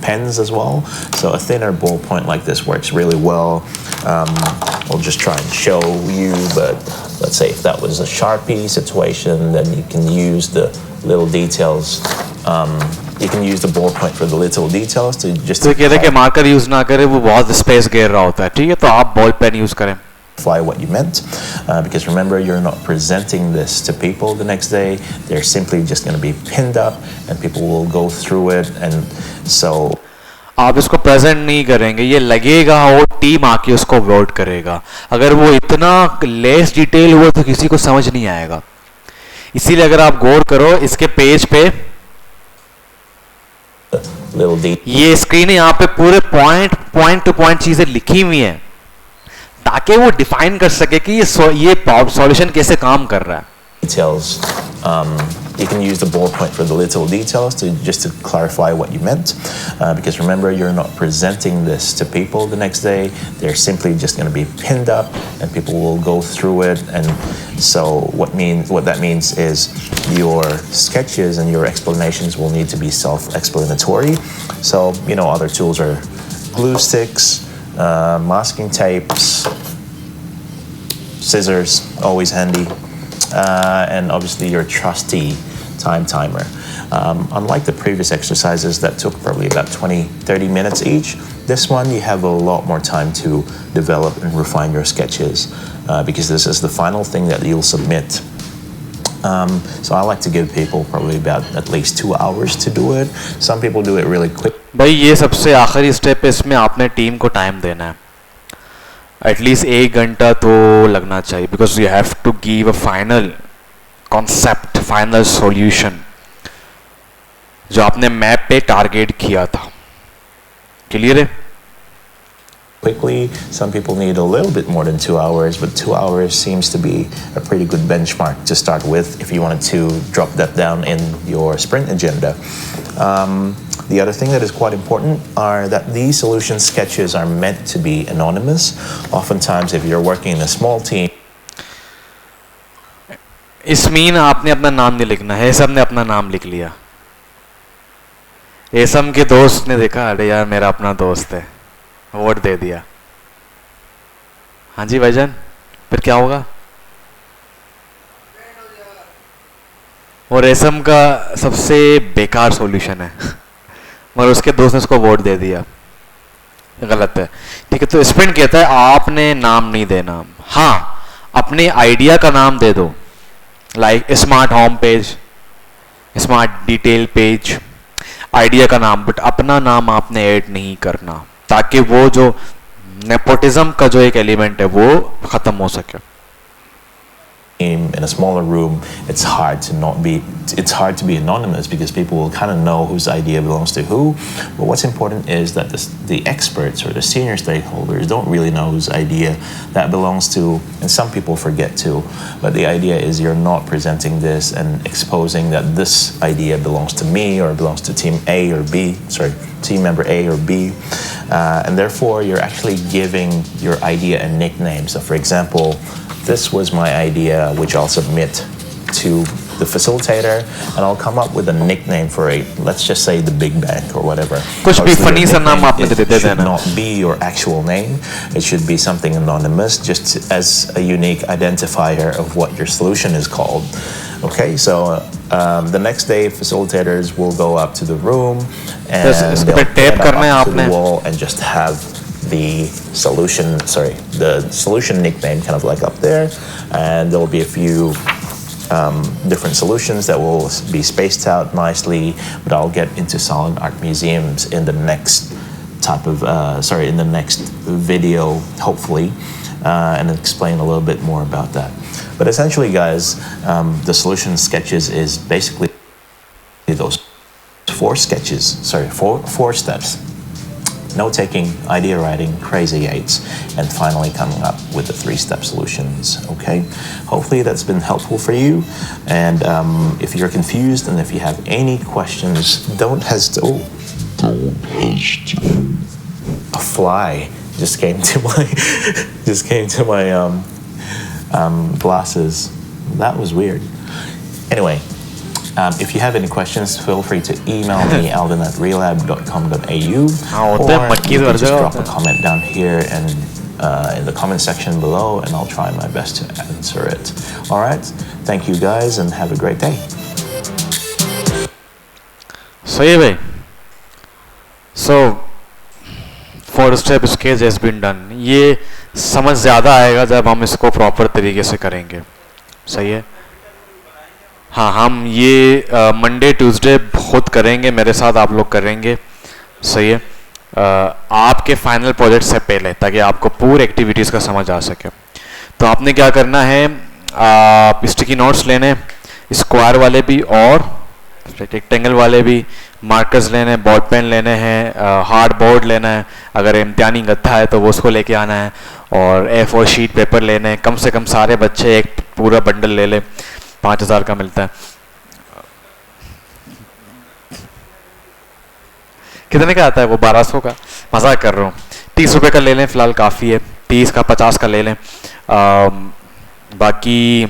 pens as well. So a thinner ballpoint like this works really well. I'll just try and show you, but let's say if that was a Sharpie situation, then you can use the little details. You can use the ballpoint for the little details to just. तो कह रहे कि marker use ना करें, वो बहुत space घेर रहा होता है, ठीक है, तो आप बॉल पेन यूज करें. What you meant, because remember, you're not presenting this to people the next day. They're simply just going to be pinned up, and people will go through it, and so. आप इसको present नहीं करेंगे, ये लगेगा वो team आके उसको vote करेगा. अगर वो इतना लेस डिटेल हुआ तो किसी को समझ नहीं आएगा. इसीलिए अगर आप गौर करो इसके पेज पे, ये स्क्रीन है, यहाँ पे पूरे पॉइंट टू पॉइंट चीजें लिखी हुई हैं, ताकि वो डिफाइन कर सके कि ये सॉल्यूशन कैसे काम कर रहा है. Details. You can use the ballpoint for the little details to clarify what you meant, because remember, you're not presenting this to people the next day. They're simply just going to be pinned up, and people will go through it. And so what that means is your sketches and your explanations will need to be self-explanatory. So other tools are glue sticks, masking tapes, scissors, always handy. And obviously your trusty time timer. Unlike the previous exercises that took probably about 20-30 minutes each, this one you have a lot more time to develop and refine your sketches, because this is the final thing that you'll submit. So I like to give people probably about at least 2 hours to do it. Some people do it really quick. भाई ये सबसे आखिरी step है, इसमें आपने team को time देना है. एटलीस्ट 1 घंटा तो लगना चाहिए, because you have to give a final concept, final solution जो आपने मैप पे टारगेट किया था. क्लियर है? Quickly, some people need a little bit more than 2 hours, but 2 hours seems to be a pretty good benchmark to start with if you wanted to drop that down in your sprint agenda. The other thing that is quite important are that these solution sketches are meant to be anonymous. Oftentimes, if you're working in a small team, इसमें आपने अपना नाम नहीं लिखना है. सब ने अपना नाम लिख लिया. एसम के दोस्त ने देखा, अरे यार मेरा अपना दोस्त है, वोट दे दिया. हाँ जी भाईजान, फिर क्या होगा? और एसम का सबसे बेकार सॉल्यूशन है, मगर उसके दोस्त ने उसको वोट दे दिया. गलत है. ठीक है, तो स्प्रिंट कहता है आपने नाम नहीं देना. हाँ, अपने आइडिया का नाम दे दो, like smart home page, smart detail page, idea का नाम, बट अपना नाम आपने ऐड नहीं करना, ताकि वो जो नेपोटिज्म का जो एक एलिमेंट है वो खत्म हो सके. in a smaller room, it's hard to be anonymous, because people will kind of know whose idea belongs to who. But what's important is that the experts or the senior stakeholders don't really know whose idea that belongs to, and some people forget to. But the idea is you're not presenting this and exposing that this idea belongs to me or belongs to team A or B, team member A or B, and therefore you're actually giving your idea a nickname. So for example, this was my idea, which I'll submit to the facilitator, and I'll come up with a nickname for it. Let's just say the Big Bang or whatever. कुछ भी funny सा नाम आपने दे देना. It should not be your actual name. It should be something anonymous, just as a unique identifier of what your solution is called. Okay, so the next day, facilitators will go up to the room and they'll get up to the wall and just have the solution nickname kind of like up there, and there will be a few different solutions that will be spaced out nicely, but I'll get into Silent Art Museums in the next type of in the next video, hopefully, and explain a little bit more about that. But essentially, guys, the solution sketches is basically those four steps: note taking, idea writing, crazy eights, and finally coming up with the 3-step solutions. Okay, hopefully that's been helpful for you. And if you're confused and if you have any questions, don't hesitate. A fly just came to my glasses. That was weird. Anyway, if you have any questions, feel free to email me, alvin@realab.com.au, or you can just drop a comment down here and in the comment section below, and I'll try my best to answer it. All right, thank you guys, and have a great day. सही है भाई. So first step sketch has been done. ये समझ ज़्यादा आएगा जब हम इसको प्रॉपर तरीके से करेंगे. सही है. हाँ, हम ये मंडे ट्यूसडे खुद करेंगे, मेरे साथ आप लोग करेंगे. सही है. आपके फाइनल प्रोजेक्ट से पहले, ताकि आपको पूरी एक्टिविटीज़ का समझ आ सके. तो आपने क्या करना है, स्टिकी नोट्स लेने, स्क्वायर वाले भी और रेक्टेंगल वाले भी, मार्कर्स लेने, बॉल पेन लेने हैं, हार्ड बोर्ड लेना है, अगर इम्तिहानी गत्था है तो वो उसको लेके आना है, और A4 शीट पेपर लेने हैं. कम से कम सारे बच्चे एक पूरा बंडल ले ले, 5000 का मिलता है. कितने का आता है वो? 1200 का. मजाक कर रहा हूँ. 30 रुपये का ले लें फिलहाल, काफ़ी है. 30 का 50 का ले लें. बाकी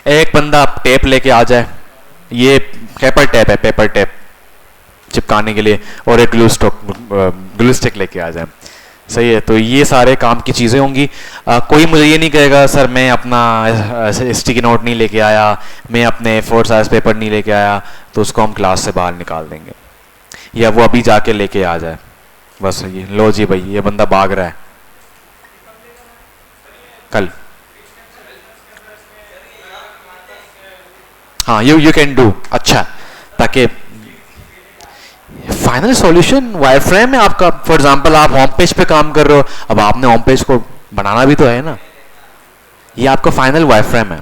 एक बंदा टेप लेके आ जाए. ये पेपर टेप है, पेपर टेप चिपकाने के लिए, और एक ग्लू स्टिक लेके आ जाए. सही है. तो ये सारे काम की चीज़ें होंगी. कोई मुझे ये नहीं कहेगा सर मैं अपना स्टिकी नोट नहीं लेके आया, मैं अपने A4 साइज पेपर नहीं लेके आया, तो उसको हम क्लास से बाहर निकाल देंगे, या वो अभी जाके लेके आ जाए. बस ये लो जी भाई, ये बंदा भाग रहा है. कल हाँ, यू कैन डू. अच्छा, ताकि फाइनल सॉल्यूशन वायरफ्रेम है आपका. फॉर एग्जांपल आप होम पेज पे काम कर रहे हो, अब आपने होम पेज को बनाना भी तो है ना. ये आपका फाइनल वायरफ्रेम है.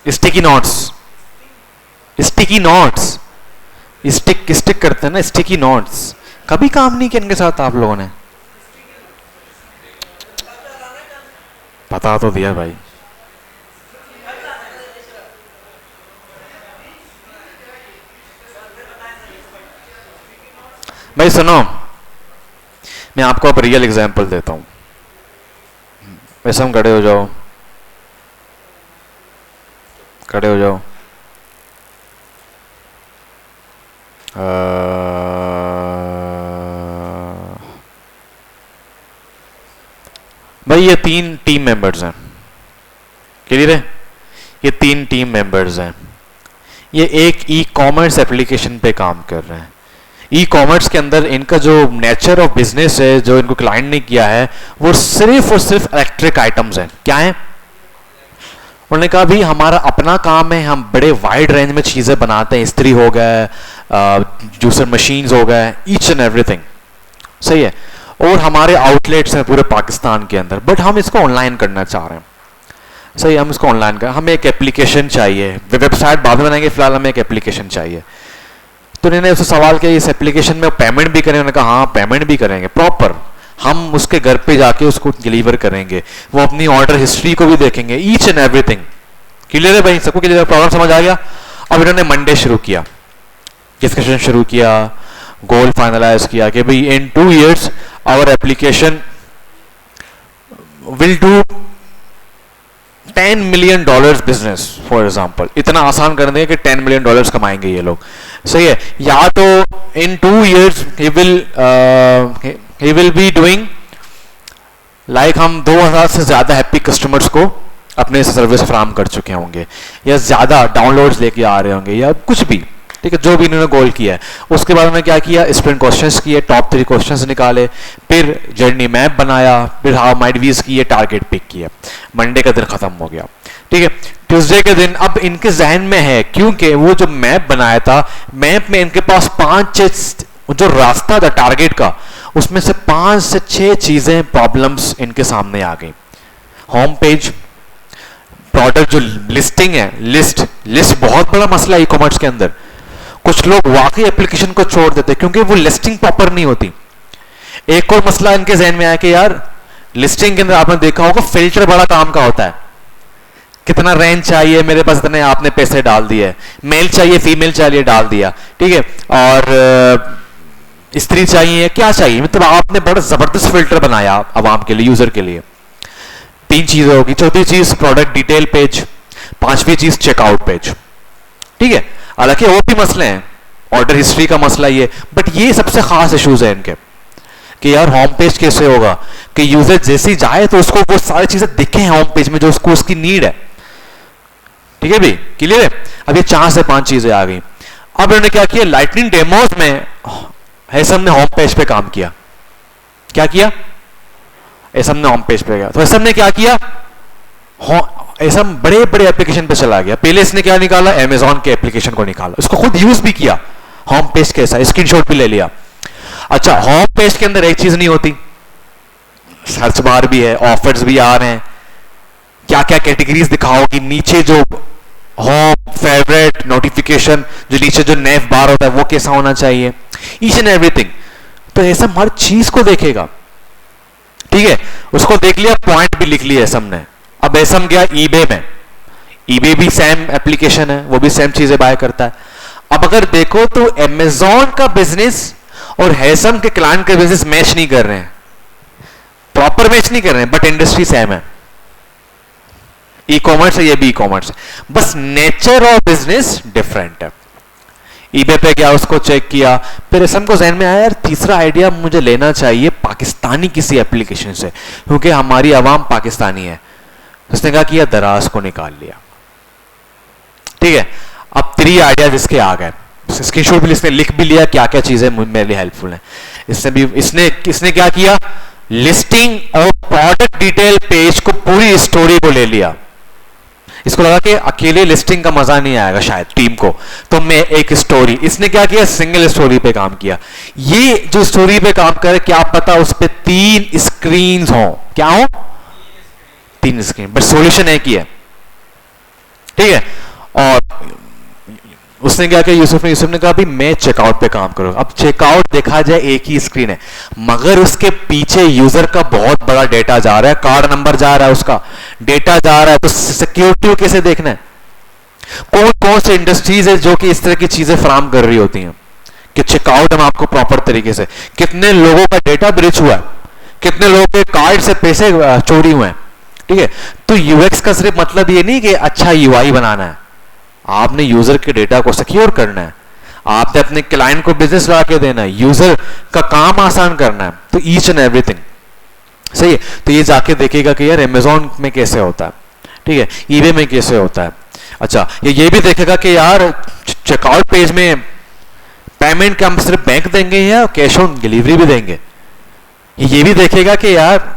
Sticky notes, sticky notes, stick करते हैं ना, स्टिकी नोट्स. कभी काम नहीं किया इनके साथ आप लोगों ने? बता तो दिया भाई. भाई सुनो, मैं आपको अब रियल एग्जांपल देता हूं. वैसे हम खड़े हो जाओ, खड़े हो जाओ. भाई ये 3 टीम मेंबर्स हैं. क्लियर है? ये 3 टीम मेंबर्स हैं. ये एक ई कॉमर्स एप्लीकेशन पे काम कर रहे हैं. ई कॉमर्स के अंदर इनका जो नेचर ऑफ बिजनेस है, जो इनको क्लाइंट ने किया है, वो सिर्फ और सिर्फ इलेक्ट्रिक आइटम्स हैं. क्या है? उन्होंने कहा भी हमारा अपना काम है, हम बड़े वाइड रेंज में चीज़ें बनाते हैं. इस्त्री हो गए, जूसर मशीन्स हो गए, ईच एंड एवरीथिंग. सही है. और हमारे आउटलेट्स हैं पूरे पाकिस्तान के अंदर, बट हम इसको ऑनलाइन करना चाह रहे हैं. सही, हम इसको ऑनलाइन कर, हमें एक एप्लीकेशन चाहिए. वेबसाइट बाद में बनाएंगे, फिलहाल हमें एक एप्लीकेशन चाहिए. तो इन्होंने उससे सवाल किया इस एप्लीकेशन में पेमेंट भी करें? उन्होंने कहा हाँ पेमेंट भी करेंगे प्रॉपर. हम उसके घर पे जाके उसको डिलीवर करेंगे, वो अपनी ऑर्डर हिस्ट्री को भी देखेंगे, ईच एंड एवरीथिंग. क्लियर है भाई? सबको क्लियर? प्रॉब्लम समझ आ गया? अब इन्होंने मंडे शुरू किया, डिस्कशन शुरू किया, गोल फाइनलाइज किया कि भाई in 2 years our application will do $10 million business. For example इतना आसान कर देंगे कि $10 million कमाएंगे ये लोग. सही है. या तो इन 2 years he will be doing like हम 2000 से ज्यादा हैप्पी कस्टमर्स को अपने सर्विस फराहम कर चुके होंगे, या ज्यादा डाउनलोड्स लेके आ रहे होंगे, या कुछ भी. ठीक है, जो भी इन्होंने गोल किया है. उसके बाद उन्होंने क्या किया, स्प्रिंट क्वेश्चंस किए, टॉप 3 क्वेश्चंस निकाले, फिर जर्नी मैप बनाया, फिर हाउ माइट वीज किए, टारगेट पिक किया. मंडे का दिन खत्म हो गया. ठीक है। ट्यूसडे के दिन अब इनके जहन में है, क्योंकि वो जो मैप बनाया था, मैप में इनके पास 5-6 जो रास्ता था टारगेट का, उसमें से 5 से 6 चीजें प्रॉब्लम्स इनके सामने आ गई। होम पेज, प्रोडक्ट जो लिस्टिंग है, लिस्ट बहुत बड़ा मसला है ई कॉमर्स के अंदर। कुछ लोग वाकई एप्लीकेशन को छोड़ देते क्योंकि वो लिस्टिंग प्रॉपर नहीं होती। एक और मसला इनके जहन में आया कि यार लिस्टिंग के अंदर आपने देखा होगा फिल्टर बड़ा काम का होता है। कितना रेंज चाहिए, मेरे पास इतने, आपने पैसे डाल दिए, मेल चाहिए फीमेल चाहिए डाल दिया, ठीक है, और स्त्री चाहिए, क्या चाहिए, मतलब आपने बड़ा जबरदस्त फिल्टर बनाया आवाम के लिए, यूजर के लिए। 3 चीजें होगी। चौथी चीज प्रोडक्ट डिटेल पेज, 5वीं चीज चेकआउट पेज, ठीक है। हालांकि और भी मसले हैं, ऑर्डर हिस्ट्री का मसला ये, बट ये सबसे खास इश्यूज है इनके कि यार होम पेज कैसे होगा कि यूजर जैसे ही जाए तो उसको वो सारी चीजें दिखे होम पेज में जो उसको उसकी नीड है, ठीक है भी, क्लियर है। अब ये 4 से 5 चीजें आ गई। अब इन्होंने क्या किया, लाइटनिंग डेमोज में हेसम ने होम पेज पे काम किया। क्या किया, हेसम ने होम पेज पे गया, तो हेसम ने क्या किया, हेसम बड़े बड़े एप्लीकेशन पे चला गया। पहले इसने क्या निकाला, अमेजॉन के एप्लीकेशन को निकाला, इसको खुद यूज भी किया, होम पेज कैसा, स्क्रीनशॉट भी ले लिया। अच्छा, होम पेज के अंदर एक चीज नहीं होती, सर्च बार भी है, ऑफर्स भी आ रहे हैं, क्या क्या कैटेगरीज दिखाओगी, नीचे जो होम फेवरेट नोटिफिकेशन, जो नीचे जो नेव बार होता है वो कैसा होना चाहिए, ईच एंड एवरीथिंग। तो ऐसा हर चीज को देखेगा, ठीक है। उसको देख लिया, पॉइंट भी लिख लिया एसम ने। अब एसम गया ईबे में, ईबे भी सेम एप्लीकेशन है, वो भी सेम चीजें बाय करता है। अब अगर देखो तो अमेजॉन का बिजनेस और हेसम के क्लाइंट के बिजनेस मैच नहीं कर रहे हैं, प्रॉपर मैच नहीं कर रहे हैं, बट इंडस्ट्री सेम है, ई कॉमर्स है, ये भी ई कॉमर्स है, बस नेचर और बिजनेस डिफरेंट है। ईबे पे गया, उसको चेक किया, फिर हेसम को जहन में आया यार तीसरा आइडिया मुझे लेना चाहिए पाकिस्तानी किसी एप्लीकेशन से, क्योंकि हमारी आवाम पाकिस्तानी है। उसने कहा कि यह दराज को निकाल लिया, ठीक है। अब 3 आइडियाज इसके आ गए, स्क्रीनशॉट भी इसने लिख भी लिया क्या क्या चीजें मेरे लिए हेल्पफुल हैं। इसने क्या किया, लिस्टिंग और प्रोडक्ट डिटेल पेज को, पूरी स्टोरी को ले लिया। इसको लगा कि अकेले लिस्टिंग का मजा नहीं आएगा शायद टीम को, तो मैं एक स्टोरी, इसने क्या किया, सिंगल स्टोरी पे काम किया। ये जो स्टोरी पे काम करे, क्या पता उस पे 3 स्क्रीन हो, क्या हो, 3 स्क्रीन, बट सॉल्यूशन एक ही है, ठीक है। और उसने क्या किया, यूसुफ ने कहा भी मैं चेकआउट पे काम करूंगा। अब चेकआउट देखा जाए एक ही स्क्रीन है, मगर उसके पीछे यूजर का बहुत बड़ा डेटा जा रहा है, कार्ड नंबर जा रहा है, उसका डेटा जा रहा है, तो सिक्योरिटी कैसे देखना है, कौन कौन से इंडस्ट्रीज है जो कि इस तरह की चीजें फराम कर रही होती हैं कि चेकआउट हम आपको प्रॉपर तरीके से, कितने लोगों का डेटा ब्रीच हुआ है, कितने लोगों के कार्ड से पैसे चोरी हुए हैं, ठीक है। तो यूएक्स का सिर्फ मतलब ये नहीं कि अच्छा यूआई बनाना है, आपने यूजर के डेटा को सिक्योर करना है, आपने अपने क्लाइंट को बिजनेस ला के देना है, यूजर का काम आसान करना है, तो ईच एंड एवरीथिंग सही है। तो ये जाके देखेगा कि यार अमेजॉन में कैसे होता है, ठीक है, ईबे में कैसे होता है। अच्छा, ये भी देखेगा कि यार चेकआउट पेज में पेमेंट का हम सिर्फ बैंक देंगे या कैश ऑन डिलीवरी भी देंगे, ये भी देखेगा कि यार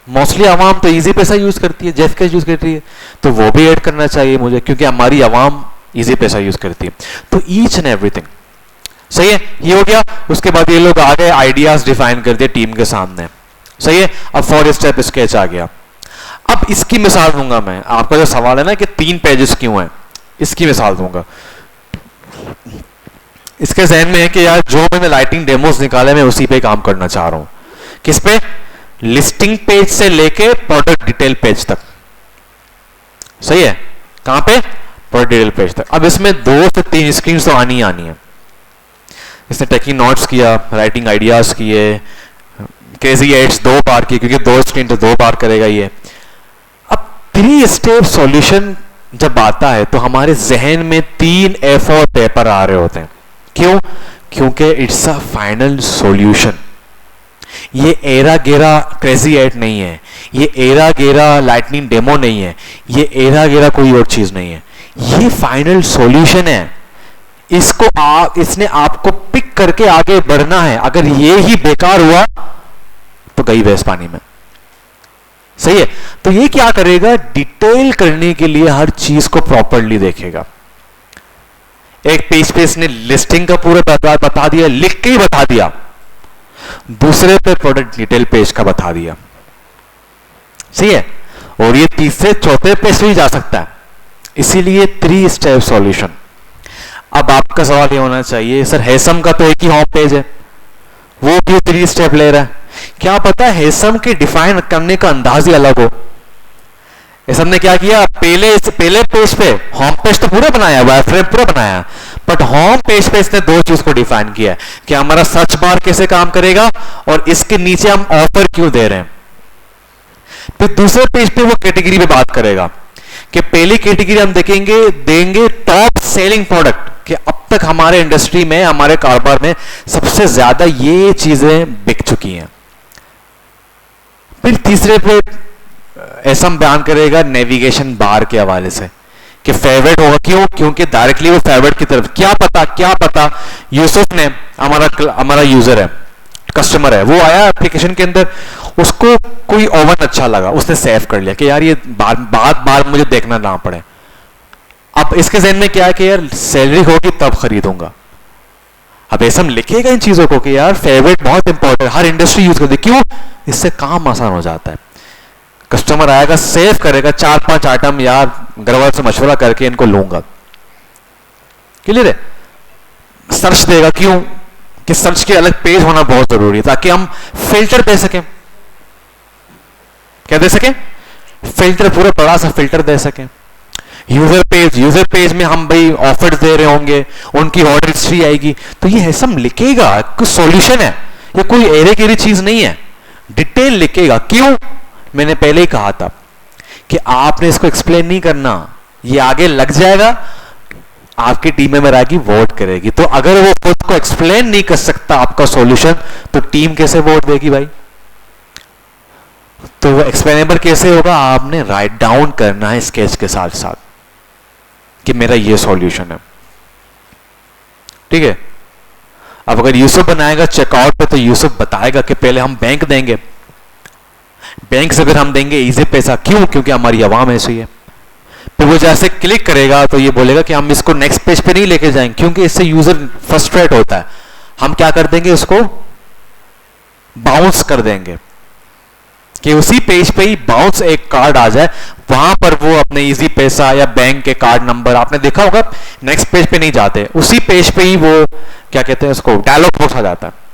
मोस्टली आवाम तो इजी पैसा यूज करती है, जेफ कैश यूज करती है, तो वो भी ऐड करना चाहिए मुझे, क्योंकि हमारी आवाम इजी पैसा यूज करती है। तो ईच एंड एवरीथिंग सही है, ये हो गया। उसके बाद ये लोग आ गए, आइडियाज डिफाइन कर दिए टीम के सामने, सही है। अब 4 स्टेप स्केच आ गया। अब इसकी मिसाल दूंगा मैं, आपका जो सवाल है ना कि 3 पेजेस क्यों हैं, इसकी मिसाल दूंगा। इसके जहन में है कि यार जो मैंने लाइटिंग डेमोस निकाले मैं उसी पे काम करना चाह रहा हूं, किस पे, लिस्टिंग पेज से लेके प्रोडक्ट डिटेल पेज तक, सही है, कहां पे, प्रोडक्ट डिटेल पेज तक। अब इसमें 2 से 3 स्क्रीन तो आनी है। इसने टेकिंग नोट्स किया, राइटिंग आइडियाज किए, क्रेजी एड्स 2 बार किए, क्योंकि 2 स्क्रीन तो 2 बार करेगा ये। अब 3 स्टेप सॉल्यूशन जब आता है तो हमारे जहन में 3 A4 पेपर आ रहे होते हैं। क्यों, क्योंकि इट्स अ फाइनल सॉल्यूशन। ये एरा गेरा क्रेजी एड नहीं है, ये एरा गेरा लाइटनिंग डेमो नहीं है, ये एरा गेरा कोई और चीज नहीं है, ये फाइनल सॉल्यूशन है। इसने आपको पिक करके आगे बढ़ना है। अगर ये ही बेकार हुआ तो गई भैंस पानी में, सही है। तो ये क्या करेगा, डिटेल करने के लिए हर चीज को प्रॉपरली देखेगा। एक पेज पे इसने लिस्टिंग का पूरा बता दिया, लिख के ही बता दिया, दूसरे पे प्रोडक्ट डिटेल पेज का बता दिया। सही है। और ये तीसरे चौथे पेज से ही जा सकता है, इसीलिए 3 स्टेप सॉल्यूशन। अब आपका सवाल ये होना चाहिए, सर हेसम का तो एक ही होम पेज है, वो क्यों 3 स्टेप ले रहा है? क्या पता हेसम के डिफाइन करने का अंदाज ही अलग हो। हेसम ने क्या किया, पहले पेज पे होम पेज तो पूरा बनाया, वायर फ्रेम पूरा बनाया, बट होम पेज पे इसने 2 चीज को डिफाइन किया कि हमारा सर्च बार कैसे काम करेगा और इसके नीचे हम ऑफर क्यों दे रहे हैं। फिर दूसरे पेज पे वो कैटेगरी पे बात करेगा कि पहली कैटेगरी हम देंगे टॉप सेलिंग प्रोडक्ट, कि अब तक हमारे इंडस्ट्री में, हमारे कारोबार में सबसे ज्यादा ये चीजें बिक चुकी हैं। फिर तीसरे पे ऐसा बयान करेगा नेविगेशन बार के हवाले से कि फेवरेट होगा, क्यों? क्योंकि डायरेक्टली वो फेवरेट की तरफ, क्या पता यूसुफ ने, हमारा यूजर है, कस्टमर है, वो आया एप्लीकेशन के अंदर, उसको कोई ओवन अच्छा लगा, उसने सेव कर लिया कि यार ये बार मुझे देखना ना पड़े। अब इसके जहन में क्या है कि यार सैलरी होगी तब खरीदूंगा। अब ऐसा हम लिखेगा इन चीजों को कि यार फेवरेट बहुत इंपॉर्टेंट, हर इंडस्ट्री यूज करती है, क्यों? इससे काम आसान हो जाता है। कस्टमर आएगा, सेव करेगा 4-5 आइटम, यार घरवालों से मशवरा करके इनको लूंगा, क्लियर है? सर्च देगा, क्यों? कि सर्च के अलग पेज होना बहुत जरूरी है ताकि हम फिल्टर दे सकें। क्या दे सकें? फिल्टर, पूरा बड़ा सा फिल्टर दे सकें। यूजर पेज में हम भाई ऑफर्स दे रहे होंगे, उनकी ऑर्डर हिस्ट्री आएगी, तो ये है सब लिखेगा, कुछ सॉल्यूशन है, ये कोई एरे केरी चीज नहीं है, डिटेल लिखेगा। क्यों? मैंने पहले ही कहा था कि आपने इसको एक्सप्लेन नहीं करना, ये आगे लग जाएगा, आपकी टीम में आएगी, वोट करेगी। तो अगर वो खुद को एक्सप्लेन नहीं कर सकता आपका सॉल्यूशन, तो टीम कैसे वोट देगी भाई? तो वो एक्सप्लेनेबल कैसे होगा? आपने राइट डाउन करना है स्केच के साथ साथ कि मेरा ये सॉल्यूशन है, ठीक है? अब अगर यूसुफ बनाएगा चेकआउट पे, तो यूसुफ बताएगा कि पहले हम बैंक देंगे, बैंक से फिर हम देंगे इजी पैसा, क्यों? क्योंकि हमारी आवाम ऐसी है। फिर वो जैसे क्लिक करेगा तो ये बोलेगा कि हम इसको नेक्स्ट पेज पे नहीं लेके जाएंगे, क्योंकि इससे यूजर फ्रस्ट्रेट होता है। हम क्या कर देंगे, इसको बाउंस कर देंगे कि उसी पेज पे ही बाउंस एक कार्ड आ जाए, वहां पर वो अपने इजी पैसा या बैंक के कार्ड नंबर, आपने देखा होगा नेक्स्ट पेज पे नहीं जाते, उसी पेज पे ही वो क्या कहते हैं उसको, डायलॉग बॉक्स आ जाता है।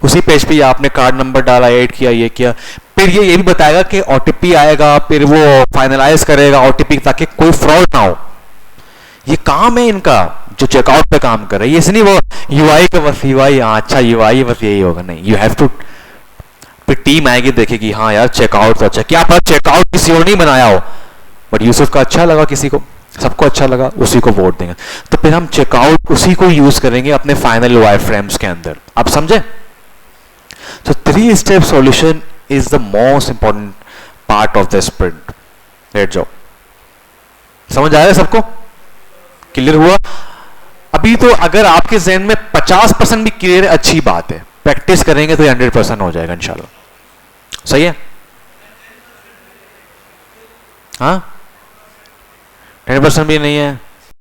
उसी पेज पे आपने कार्ड नंबर डाला, ऐड किया, ये किया, फिर ये भी बताएगा कि ओटीपी आएगा, फिर वो फाइनलाइज करेगा ओटीपी ताकि कोई फ्रॉड ना हो। ये काम है इनका जो चेकआउट पे काम कर रहा है। ये नहीं वो यूआई का बस यूआई, अच्छा यूआई बस यही होगा, नहीं, यू हैव टू। फिर टीम आएगी देखेगी, हाँ यार चेकआउट तो अच्छा, क्या पता चेकआउट किसी और नहीं बनाया हो, बट यूसुफ का अच्छा लगा, किसी को, सबको अच्छा लगा, उसी को वोट देंगे। तो फिर हम चेकआउट उसी को यूज करेंगे अपने फाइनल वायर फ्रेम्स के अंदर। आप समझे? तो 3 step solution is the most important part of the sprint. लेट जाओ, समझ आया सबको? क्लियर हुआ? अभी तो अगर आपके जहन में 50% भी क्लियर है, अच्छी बात है, प्रैक्टिस करेंगे तो 100% हो जाएगा इंशाल्लाह। सही है? हाँ, 10% भी नहीं है,